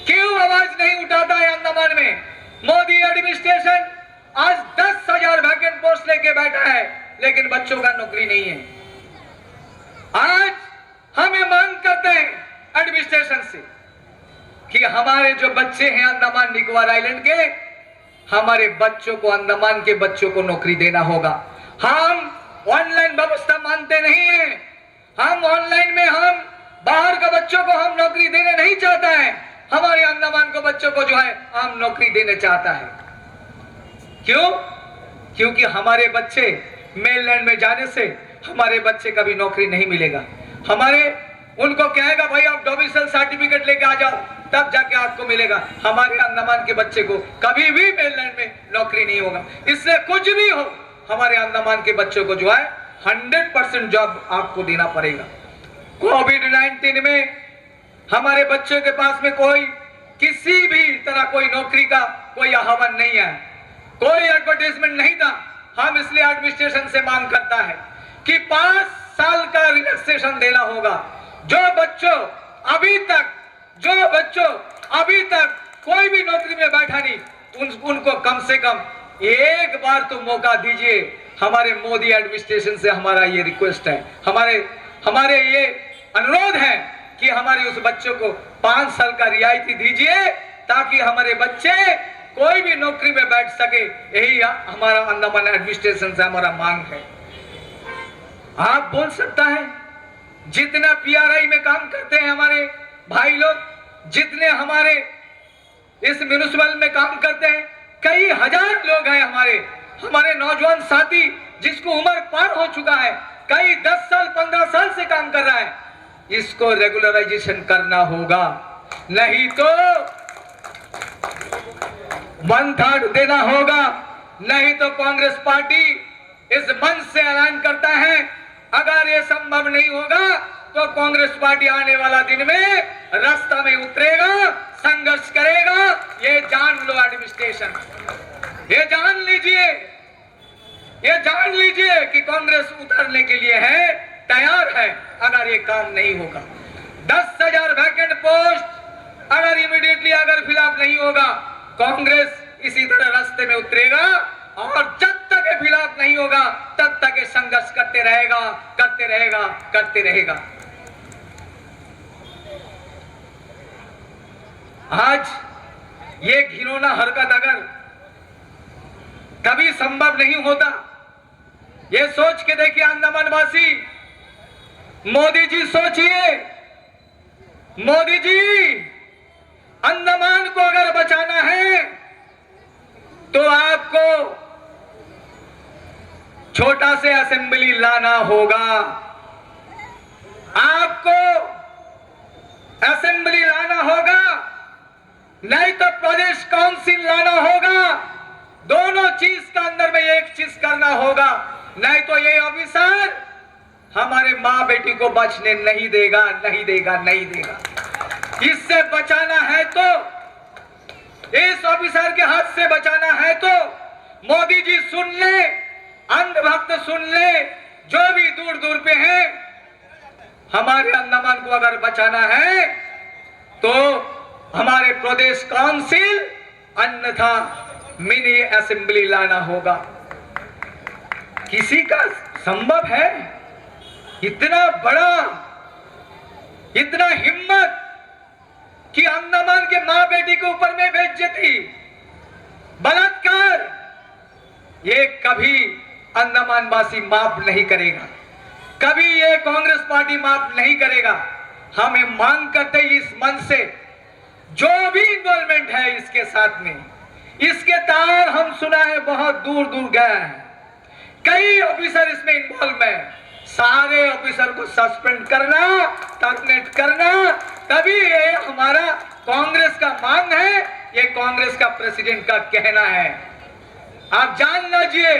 क्यों आवाज नहीं उठाता है अंडमान में? मोदी एडमिनिस्ट्रेशन आज 10,000 वैकेंट पोस्ट लेके बैठा है, लेकिन बच्चों का नौकरी नहीं है। आज हमें मांग करते हैं एडमिनिस्ट्रेशन से कि हमारे जो बच्चे हैं अंडमान निकोबार आइलैंड के, हमारे बच्चों को, अंडमान के बच्चों को नौकरी देना होगा। हम ऑनलाइन व्यवस्था मानते नहीं है। हम ऑनलाइन में हम बाहर के बच्चों को हम नौकरी देने नहीं चाहता है। हमारे अंडमान को बच्चों को जो है हम नौकरी देने चाहता है। क्यों? क्योंकि हमारे बच्चे मेनलैंड में जाने से हमारे बच्चे का भी नौकरी नहीं मिलेगा। हमारे उनको कहेगा भाई आप डोमिसाइल सर्टिफिकेट लेके आ जाओ, तब जाके आपको मिलेगा। हमारे अंडमान के बच्चे को कभी भी मेनलैंड में नौकरी नहीं होगा। इससे कुछ भी हो, हमारे अंडमान के बच्चों को जो है 100% जॉब आपको देना पड़ेगा। कोविड-19 में हमारे बच्चों के पास में कोई किसी भी तरह कोई नौकरी का कोई आह्वान नहीं है, कोई एडवर्टाइजमेंट नहीं था। हम इसलिए एडमिनिस्ट्रेशन से मांग करता है कि 5 साल का रिलैक्सेशन देना होगा। जो बच्चों अभी तक कोई भी नौकरी में बैठा नहीं, उनको कम से कम एक बार तो मौका दीजिए। हमारे मोदी एडमिनिस्ट्रेशन से हमारा ये रिक्वेस्ट है, हमारे ये अनुरोध है कि हमारे उस बच्चों को 5 साल का रियायती दीजिए, ताकि हमारे बच्चे कोई भी नौकरी में बैठ सके। यही हमारा अंडमान एडमिनिस्ट्रेशन से हमारा मांग है। आप बोल सकता है जितना पीआरआई में काम करते हैं हमारे भाई लोग, जितने हमारे इस म्युनिसिपल में काम करते हैं, कई हजार लोग हैं हमारे नौजवान साथी, जिसको उम्र पार हो चुका है, कई 10 साल 15 साल से काम कर रहा है। इसको रेगुलराइजेशन करना होगा, नहीं तो 1/3 देना होगा। नहीं तो कांग्रेस पार्टी इस मंच से ऐलान करता है, अगर ये संभव नहीं होगा तो कांग्रेस पार्टी आने वाला दिन में रास्ता में उतरेगा, संघर्ष करेगा। ये जान लो एडमिनिस्ट्रेशन, ये जान लीजिए कि कांग्रेस उतरने के लिए है, तैयार है अगर ये काम नहीं होगा। 10,000 वैकेंट पोस्ट अगर इमीडिएटली अगर फिलअप नहीं होगा, कांग्रेस इसी तरह रास्ते में उतरेगा, और जब तक ये फिलअप नहीं होगा तब तक ये संघर्ष करते रहेगा। आज ये घिनौना हरकत अगर कभी संभव नहीं होता, ये सोच के देखिए अंडमान वासी, मोदी जी सोचिए, मोदी जी अंडमान को अगर बचाना है तो आपको छोटा से असेंबली लाना होगा, आपको असेंबली लाना होगा, नहीं तो प्रदेश काउंसिल लाना होगा। दोनों चीज का अंदर में एक चीज का होगा, नहीं तो ये ऑफिसर हमारे माँ बेटी को बचने नहीं देगा, नहीं देगा, नहीं देगा। इससे बचाना है तो, इस ऑफिसर के हाथ से बचाना है तो मोदी जी सुन ले, अंधभक्त सुन ले, जो भी दूर दूर पे हैं, हमारे अंडमान को अगर बचाना है तो हमारे प्रदेश काउंसिल अन्यथा मिनी असेंबली लाना होगा। किसी का संभव है इतना बड़ा, इतना हिम्मत कि अंडमान के मां बेटी के ऊपर में बेइज्जती, बलात्कार, ये कभी अंडमान वासी माफ नहीं करेगा, कभी ये कांग्रेस पार्टी माफ नहीं करेगा। हमें मांग करते इस मंच से जो भी इन्वॉल्वमेंट है इसके साथ में, इसके तार हम सुना है बहुत दूर दूर गया है, कई ऑफिसर इसमें इन्वॉल्व है, सारे ऑफिसर को सस्पेंड करना, टर्मिनेट करना, तभी ये हमारा कांग्रेस का मांग है, ये कांग्रेस का प्रेसिडेंट का कहना है। आप जान लीजिए,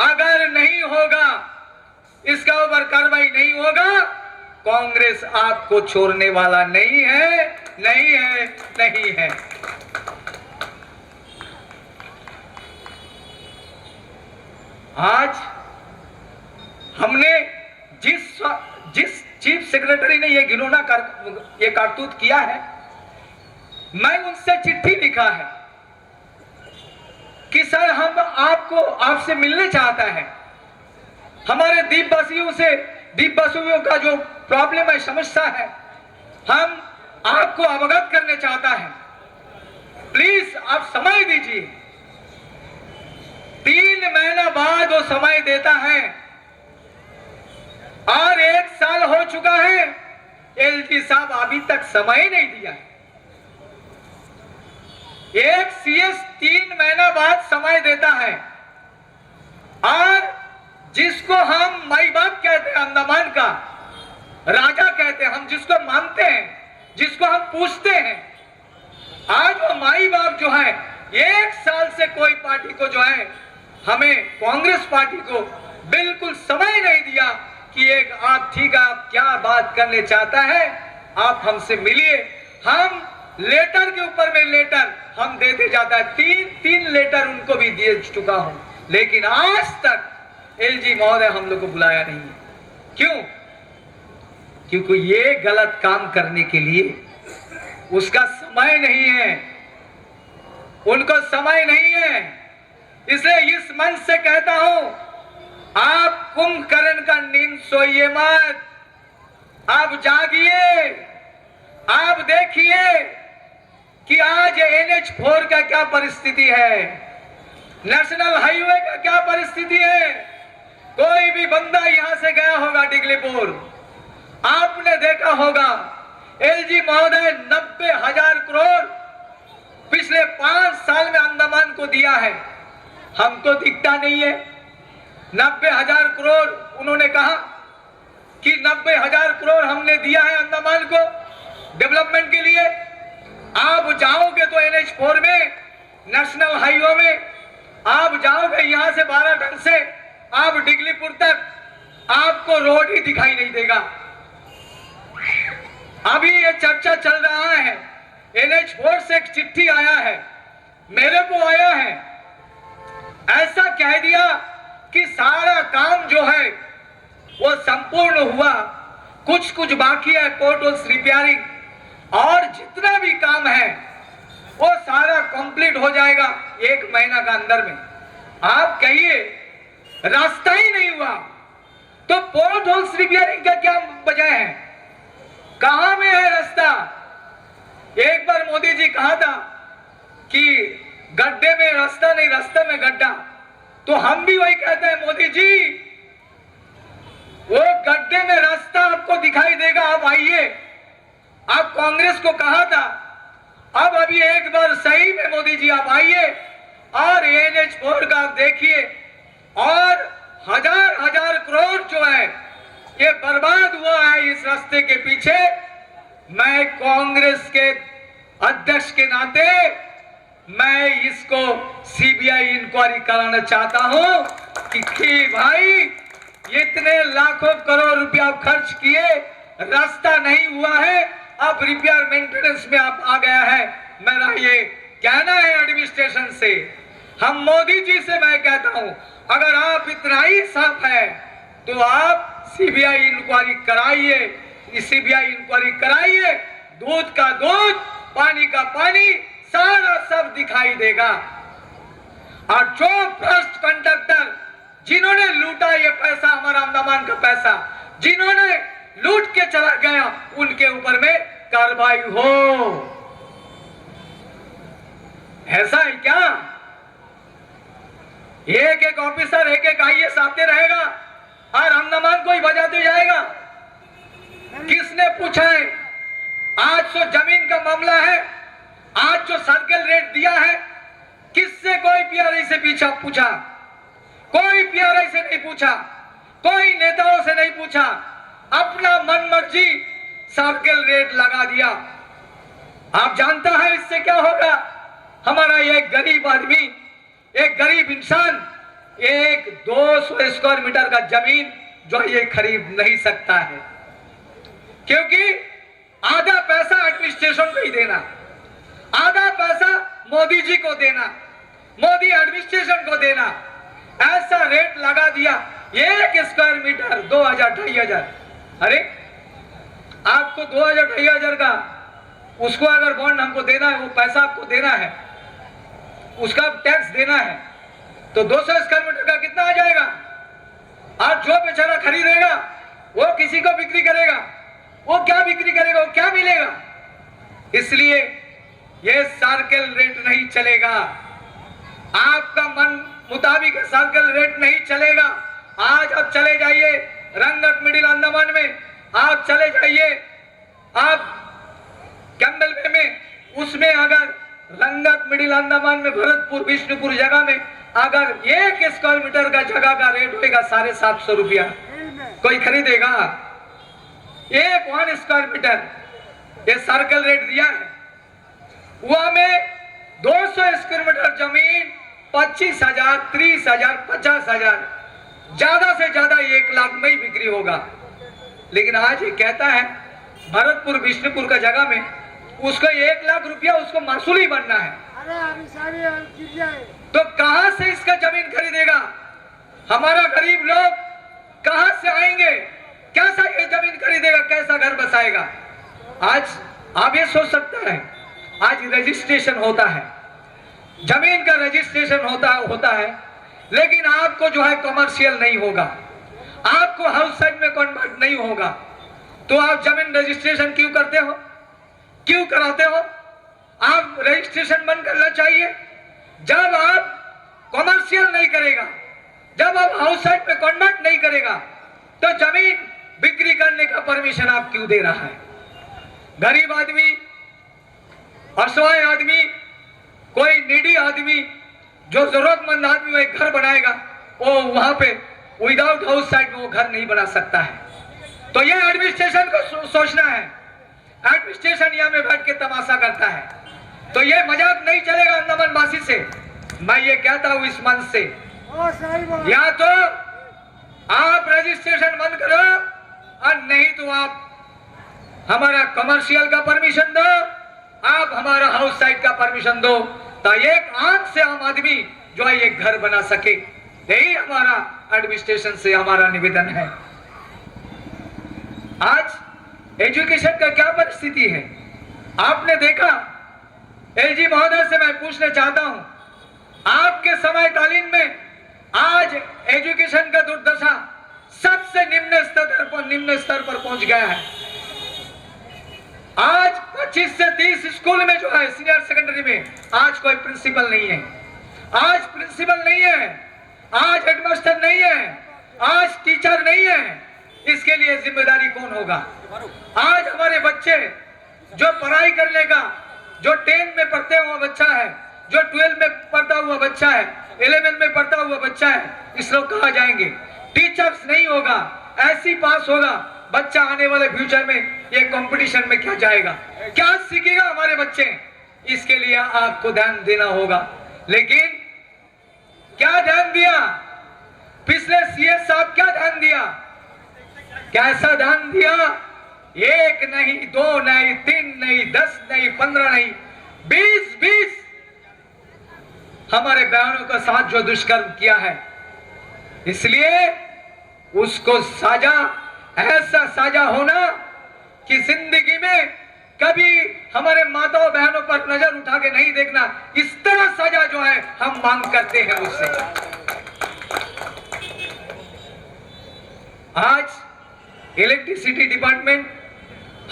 अगर नहीं होगा, इसका ऊपर कार्रवाई नहीं होगा, कांग्रेस आपको छोड़ने वाला नहीं है, नहीं है, नहीं है। आज हमने जिस चीफ सेक्रेटरी ने ये घिनौना ये कारतूत किया है, मैं उनसे चिट्ठी लिखा है कि सर हम आपसे मिलने चाहता है, हमारे द्वीपवासियों का जो प्रॉब्लम है, समस्या है, हम आपको अवगत करने चाहता है, प्लीज आप समय दीजिए। 3 महीना बाद वो समय देता है और 1 साल हो चुका है, एलजी साहब अभी तक समय नहीं दिया है। एक सीएस 3 महीना बाद समय देता है और जिसको हम माई बाप कहते हैं, अंडमान का राजा कहते हैं, हम जिसको मानते हैं, जिसको हम पूछते हैं, आज वो माई बाप जो है 1 साल से कोई पार्टी को जो है, हमें कांग्रेस पार्टी को बिल्कुल समय नहीं दिया कि एक आप ठीक है, आप क्या बात करने चाहता है, आप हमसे मिलिए। हम लेटर के ऊपर में लेटर हम देते जाता है, 3 लेटर उनको भी दे चुका हूं, लेकिन आज तक एलजी महोदय हम लोग को बुलाया नहीं है। क्यों? क्योंकि ये गलत काम करने के लिए उसका समय नहीं है, उनको समय नहीं है। इसलिए इस मंच से कहता हूं, आप कुंभकर्ण का नींद सोइए मत, आप जागिए, आप देखिए कि आज NH4 का क्या परिस्थिति है, नेशनल हाईवे का क्या परिस्थिति है। कोई भी बंदा यहां से गया होगा डिगलीपुर, आपने देखा होगा एलजी महोदय 90,000 करोड़ पिछले 5 साल में अंडमान को दिया है, हमको दिखता नहीं है। 90,000 करोड़ उन्होंने कहा कि 90,000 करोड़ हमने दिया है अंडमान को डेवलपमेंट के लिए। आप जाओगे तो NH4 में, नेशनल हाईवे में आप जाओगे, यहां से 12 ढंग से आप डिगलीपुर तक, आपको रोड ही दिखाई नहीं देगा। अभी ये चर्चा चल रहा है, NH4 से एक चिट्ठी आया है, मेरे को आया है, ऐसा कह दिया कि सारा काम जो है वो संपूर्ण हुआ, कुछ कुछ बाकी है, पोर्टल्स रिपेयरिंग और जितना भी काम है वो सारा कंप्लीट हो जाएगा 1 महीना का अंदर में। आप कहिए रास्ता ही नहीं हुआ तो पोर्ट होल्स रिपेयरिंग का क्या वजह है, कहां में है रास्ता? एक बार मोदी जी कहा था कि गड्ढे में रास्ता नहीं, रास्ते में गड्ढा, तो हम भी वही कहते हैं मोदी जी, वो गड्ढे में रास्ता आपको दिखाई देगा, आप आइए। आप कांग्रेस को कहा था, अब अभी एक बार सही में मोदी जी आप आइए और NH4 का आप देखिए, और हजार करोड़ जो है ये बर्बाद हुआ है इस रास्ते के पीछे। मैं कांग्रेस के अध्यक्ष के नाते मैं इसको CBI इंक्वायरी कराना चाहता हूं कि भाई इतने लाखों करोड़ रुपया खर्च किए, रास्ता नहीं हुआ है, अब रिपेयर मेंटेनेंस में आप आ गया है। मेरा ये कहना है एडमिनिस्ट्रेशन से, हम मोदी जी से मैं कहता हूं, अगर आप इतना ही साफ है तो आप सीबीआई इंक्वायरी कराइए, सीबीआई इंक्वायरी कराइए, दूध का दूध, पानी का पानी, सारा सब दिखाई देगा। और जो भ्रष्ट कंडक्टर जिन्होंने लूटा ये पैसा, हमारा अंडमान का पैसा, जिन्होंने लूट के चला गया, उनके ऊपर में कार्रवाई हो। ऐसा है क्या? एक एक ऑफिसर, एक एक आईएएस आते रहेगा और अंडमान को ही बजाते जाएगा? किसने पूछा है? आज जो जमीन का मामला है, आज जो सर्कल रेट दिया है, किससे कोई पीआरआई से पीछा पूछा? कोई पीआरआई से नहीं पूछा, कोई नेताओं से नहीं पूछा, अपना मन मर्जी सर्कल रेट लगा दिया। आप जानता है इससे क्या होगा? हमारा एक गरीब आदमी, एक गरीब इंसान एक 200 स्क्वायर मीटर का जमीन जो ये खरीद नहीं सकता है, क्योंकि आधा पैसा एडमिनिस्ट्रेशन को ही देना, आधा पैसा मोदी जी को देना, मोदी एडमिनिस्ट्रेशन को देना। ऐसा रेट लगा दिया, 1 स्क्वायर मीटर 2000-2500। अरे आपको 2000-2500 का उसको अगर बॉन्ड हमको देना है, वो पैसा आपको देना है, उसका टैक्स देना है, तो 200 स्क्वायर मीटर का कितना आ जाएगा? आज जो बेचारा खरीदेगा वो किसी को बिक्री करेगा, वो क्या बिक्री करेगा, वो क्या मिलेगा? इसलिए ये सर्कल रेट नहीं चलेगा, आपका मन मुताबिक सर्कल रेट नहीं चलेगा। आज आप चले जाइए रंगत मिडिल अंडमान में, आप चले जाइए आप कैंबल बे में, उसमें अगर रंगत मिडिल अंडमान में भरतपुर विष्णुपुर जगह में अगर 1 स्क्वायर मीटर का जगह का रेट होगा 750 रुपया, कोई खरीदेगा? 1 स्क्वायर मीटर ये सर्कल रेट दिया है, वहां में 200 स्क्वायर मीटर जमीन 25,000, 30,000, 50,000, ज्यादा से ज्यादा 1 लाख में ही बिक्री होगा। लेकिन आज ये कहता है भरतपुर विष्णुपुर का जगह में उसको 1 लाख रुपया उसको मासूल ही बनना है। तो कहां से इसका जमीन खरीदेगा? हमारा गरीब लोग कहां से आएंगे? कैसा ये जमीन खरीदेगा? कैसा घर बसाएगा? आज आप ये सोच सकते हैं, आज रजिस्ट्रेशन होता है, जमीन का रजिस्ट्रेशन होता है, लेकिन आपको जो है कमर्शियल नहीं होगा, आपको हाउस साइड में कन्वर्ट नहीं होगा, तो आप जमीन रजिस्ट्रेशन क्यों करते हो? क्यों कराते हो? आप रजिस्ट्रेशन बंद करना चाहिए। जब आप कमर्शियल नहीं करेगा, जब आप हाउस साइड में कन्वर्ट नहीं करेगा, तो जमीन बिक्री करने का परमिशन आप क्यों दे रहा है? गरीब आदमी, असहाय आदमी, कोई नीडी आदमी, जो जरूरतमंद आदमी वो एक घर बनाएगा, वो वहां पे विदाउट हाउस साइड में वो घर नहीं बना सकता है। तो ये एडमिनिस्ट्रेशन को सोचना है। एडमिनिस्ट्रेशन यहाँ में बैठ के तमाशा करता है, तो ये मजाक नहीं चलेगा अंडमान वासी से। मैं ये कहता हूँ इस मंच से, या तो आप रजिस्ट्रेशन बंद करो और नहीं तो आप हमारा कमर्शियल का परमिशन दो, आप हमारा हाउस साइड का परमिशन दो, तो एक आंख से आम आदमी जो है ये घर बना सके। यही हमारा एडमिनिस्ट्रेशन से हमारा निवेदन है। आज एजुकेशन का क्या परिस्थिति है आपने देखा। एलजी महोदय से मैं पूछना चाहता हूं, आपके समयकालीन में आज एजुकेशन का दुर्दशा सबसे निम्न स्तर पर पहुंच गया है। आज 25 से 30 स्कूल में जो है सीनियर सेकेंडरी में आज कोई प्रिंसिपल नहीं है, आज प्रिंसिपल नहीं है, आज हेडमास्टर नहीं है, आज टीचर नहीं है। इसके लिए जिम्मेदारी कौन होगा? आज हमारे बच्चे जो पढ़ाई करने का, जो 10 में पढ़ते हुआ बच्चा है, जो 12 में पढ़ता हुआ बच्चा है, 11 में पढ़ता हुआ बच्चा है, इस लोग कहाँ जाएंगे? टीचर्स नहीं होगा, ऐसी पास होगा बच्चा, आने वाले फ्यूचर में ये कंपटीशन में क्या जाएगा, क्या सीखेगा हमारे बच्चे? इसके लिए आपको ध्यान देना होगा। लेकिन क्या ध्यान दिया? पिछले सीएस साहब क्या ध्यान दिया, कैसा ध्यान दिया? 1 नहीं, 2 नहीं, 3 नहीं, 10 नहीं, 15 नहीं, 20 हमारे बहनों के साथ जो दुष्कर्म किया है, इसलिए उसको साजा, ऐसा साजा होना कि जिंदगी में कभी हमारे माताओं बहनों पर नजर उठा के नहीं देखना, इस तरह सजा जो है हम मांग करते हैं उससे। आज इलेक्ट्रिसिटी डिपार्टमेंट,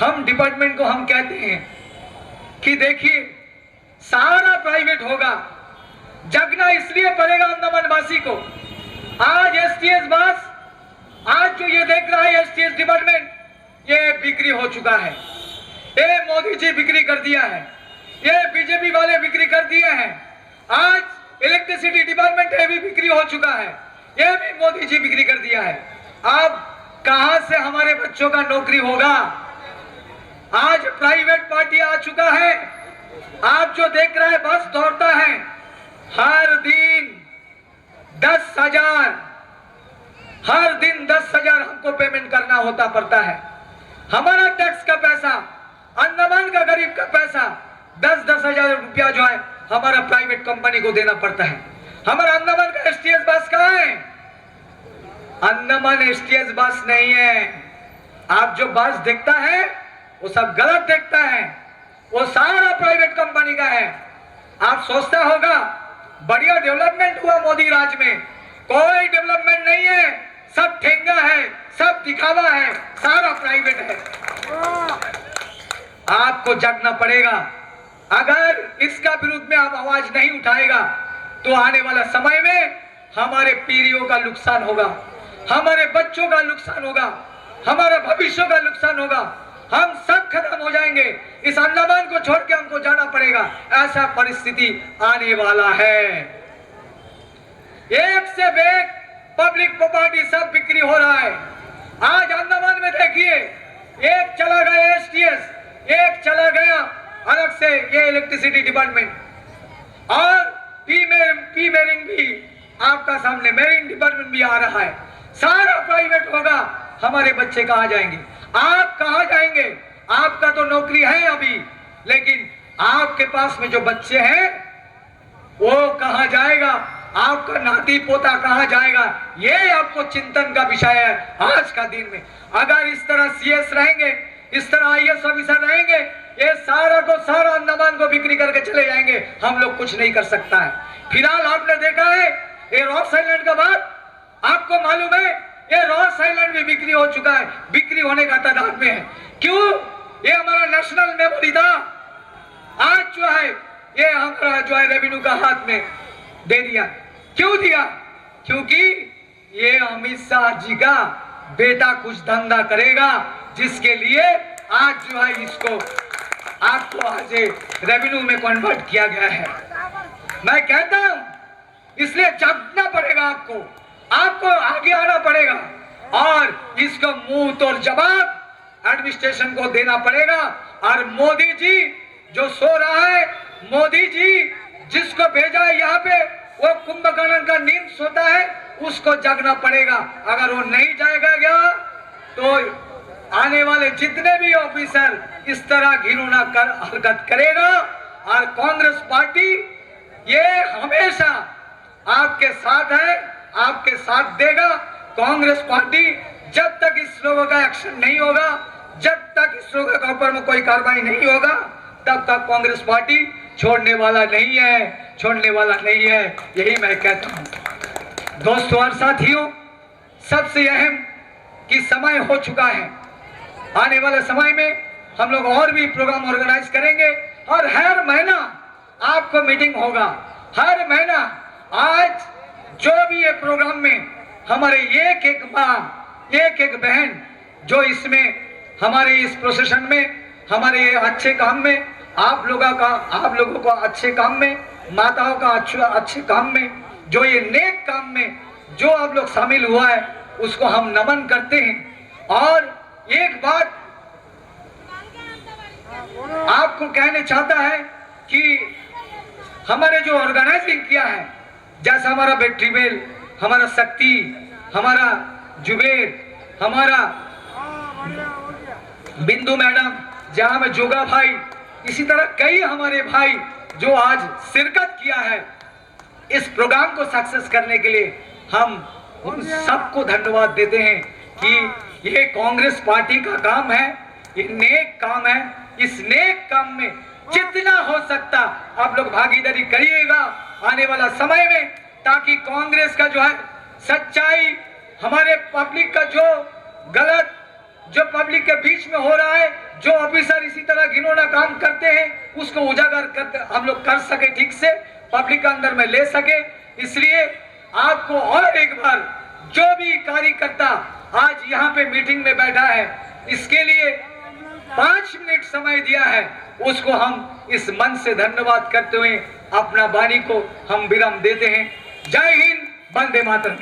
हम डिपार्टमेंट को हम कहते हैं कि देखिए सारा प्राइवेट होगा, जगना इसलिए पड़ेगा अंडमान वासी को। आज एसटीएस बस, आज जो ये देख रहा है एसटीएस डिपार्टमेंट, ये बिक्री हो चुका है। ये मोदी जी बिक्री कर दिया है, ये बीजेपी वाले बिक्री कर दिए हैं। आज इलेक्ट्रिसिटी डिपार्टमेंट ये भी बिक्री हो चुका है, ये भी मोदी जी बिक्री कर दिया है। अब कहां से हमारे बच्चों का नौकरी होगा? आज प्राइवेट पार्टी आ चुका है। आप जो देख रहे हैं बस दौड़ता है, हर दिन 10,000, हर दिन 10,000 हमको पेमेंट करना होता पड़ता है। हमारा टैक्स का पैसा, अंडमान का गरीब का पैसा 10,000 रुपया जो है हमारा प्राइवेट कंपनी को देना पड़ता है। हमारा अंडमान का एसटीएस बस कहां है? अंडमान एसटीएस बस नहीं है। आप जो बस देखता है वो सब गलत देखता है, वो सारा प्राइवेट कंपनी का है। आप सोचता होगा बढ़िया डेवलपमेंट हुआ मोदी राज में, कोई डेवलपमेंट नहीं है, सब ठेंगा है, सब दिखावा है, सारा प्राइवेट है। आपको जगना पड़ेगा। अगर इसका विरुद्ध में आप आवाज नहीं उठाएगा तो आने वाला समय में हमारे पीढ़ियों का नुकसान होगा, हमारे बच्चों का नुकसान होगा, हमारे भविष्य का नुकसान होगा। हम सब खत्म हो जाएंगे, इस अंडमान को छोड़ के हमको जाना पड़ेगा, ऐसा परिस्थिति आने वाला है। एक से एक पब्लिक प्रॉपर्टी सब बिक्री हो रहा है। आज अंडमान में देखिए, एक चला गया एसटीएस, एक चला गया अलग से ये इलेक्ट्रिसिटी डिपार्टमेंट, और पी मेरिंग भी आपका सामने, मेरिंग डिपार्टमेंट भी आ रहा है। सारा प्राइवेट होगा, हमारे बच्चे कहां जाएंगे? आप कहां जाएंगे? आपका तो नौकरी है अभी, लेकिन आपके पास में जो बच्चे हैं वो कहां जाएगा? आपका नाती पोता कहां जाएगा? ये आपको चिंतन का विषय है आज का दिन में। अगर इस तरह सीएस रहेंगे, इस तरह आईएएस ऑफिसर रहेंगे, ये सारा को सारा अंडमान को बिक्री करके चले जाएंगे, हम लोग कुछ नहीं कर सकता है। फिलहाल आपने देखा है ये रॉस आइलैंड का बात, आपको मालूम है ये रॉस आइलैंड भी बिक्री हो चुका है, बिक्री होने का तादाद में है। क्यों? ये हमारा नेशनल मेमोरी था, आज जो है ये हमारा जो है रेवेन्यू का हाथ में दे दिया। क्यों दिया? क्योंकि ये अमित शाह जी का बेटा कुछ धंधा करेगा, जिसके लिए आज जो है इसको आपको आज रेवेन्यू में कन्वर्ट किया गया है। मैं कहता हूं इसलिए जागना पड़ेगा, आपको आगे आना पड़ेगा और इसको मुंह तोड़ जवाब एडमिनिस्ट्रेशन को देना पड़ेगा। और मोदी जी जो सो रहा है, मोदी जी जिसको भेजा है यहाँ पे, वो कुंभकर्ण का नींद सोता है, उसको जागना पड़ेगा। अगर वो नहीं जाएगा गया तो आने वाले जितने भी ऑफिसर इस तरह घिनौना हरकत करेगा। और कांग्रेस पार्टी ये हमेशा आपके साथ है, आपके साथ देगा। कांग्रेस पार्टी जब तक इस लोगों का एक्शन नहीं होगा, जब तक इस लोगों के ऊपर में कोई कार्रवाई नहीं होगा, तब तक कांग्रेस पार्टी छोड़ने वाला नहीं है, छोड़ने वाला नहीं है, यही मैं कहता हूं। दोस्तों और साथियों, सबसे अहम कि समय हो चुका है। आने वाले समय में हम लोग और भी प्रोग्राम ऑर्गेनाइज करेंगे और हर महीना आपको मीटिंग होगा, हर महीना। आज जो भी ये प्रोग्राम में हमारे एक एक माँ, एक एक बहन जो इसमें हमारे इस प्रोसेशन में, हमारे ये अच्छे काम में, आप लोगों को अच्छे काम में, माताओं का अच्छे काम में, जो ये नेक काम में जो आप लोग शामिल हुआ है, उसको हम नमन करते हैं। और एक बात आपको कहने चाहता है कि हमारे जो ऑर्गेनाइजिंग किया है, जैसा हमारा बैटरी बेल हमारा शक्ति, हमारा जुबेर, हमारा बिंदु मैडम, जहां में जोगा भाई, इसी तरह कई हमारे भाई जो आज शिरकत किया है इस प्रोग्राम को सक्सेस करने के लिए, हम उन सबको धन्यवाद देते हैं कि ये कांग्रेस पार्टी का काम है, ये नेक काम है। इस नेक काम में जितना हो सकता आप लोग भागीदारी करिएगा आने वाला समय में, ताकि कांग्रेस का जो है सच्चाई, हमारे पब्लिक का जो गलत जो पब्लिक के बीच में हो रहा है, जो ऑफिसर इसी तरह घिनौना काम करते हैं, उसको उजागर करते हम लोग कर सके, ठीक से पब्लिक के अंदर में ले सके। इसलिए आपको और एक बार जो भी कार्यकर्ता आज यहाँ पे मीटिंग में बैठा है, इसके लिए 5 मिनट समय दिया है, उसको हम इस मन से धन्यवाद करते हुए अपना वाणी को हम विराम देते हैं। जय हिंद, वंदे मातरम।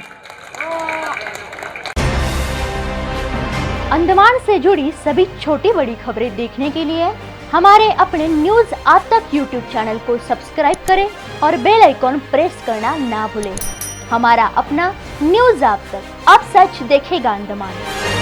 अंडमान से जुड़ी सभी छोटी बड़ी खबरें देखने के लिए हमारे अपने न्यूज आज तक यूट्यूब चैनल को सब्सक्राइब करें और बेल आइकॉन प्रेस करना ना भूलें। हमारा अपना न्यूज आज तक, अब सच देखेगा अंडमान।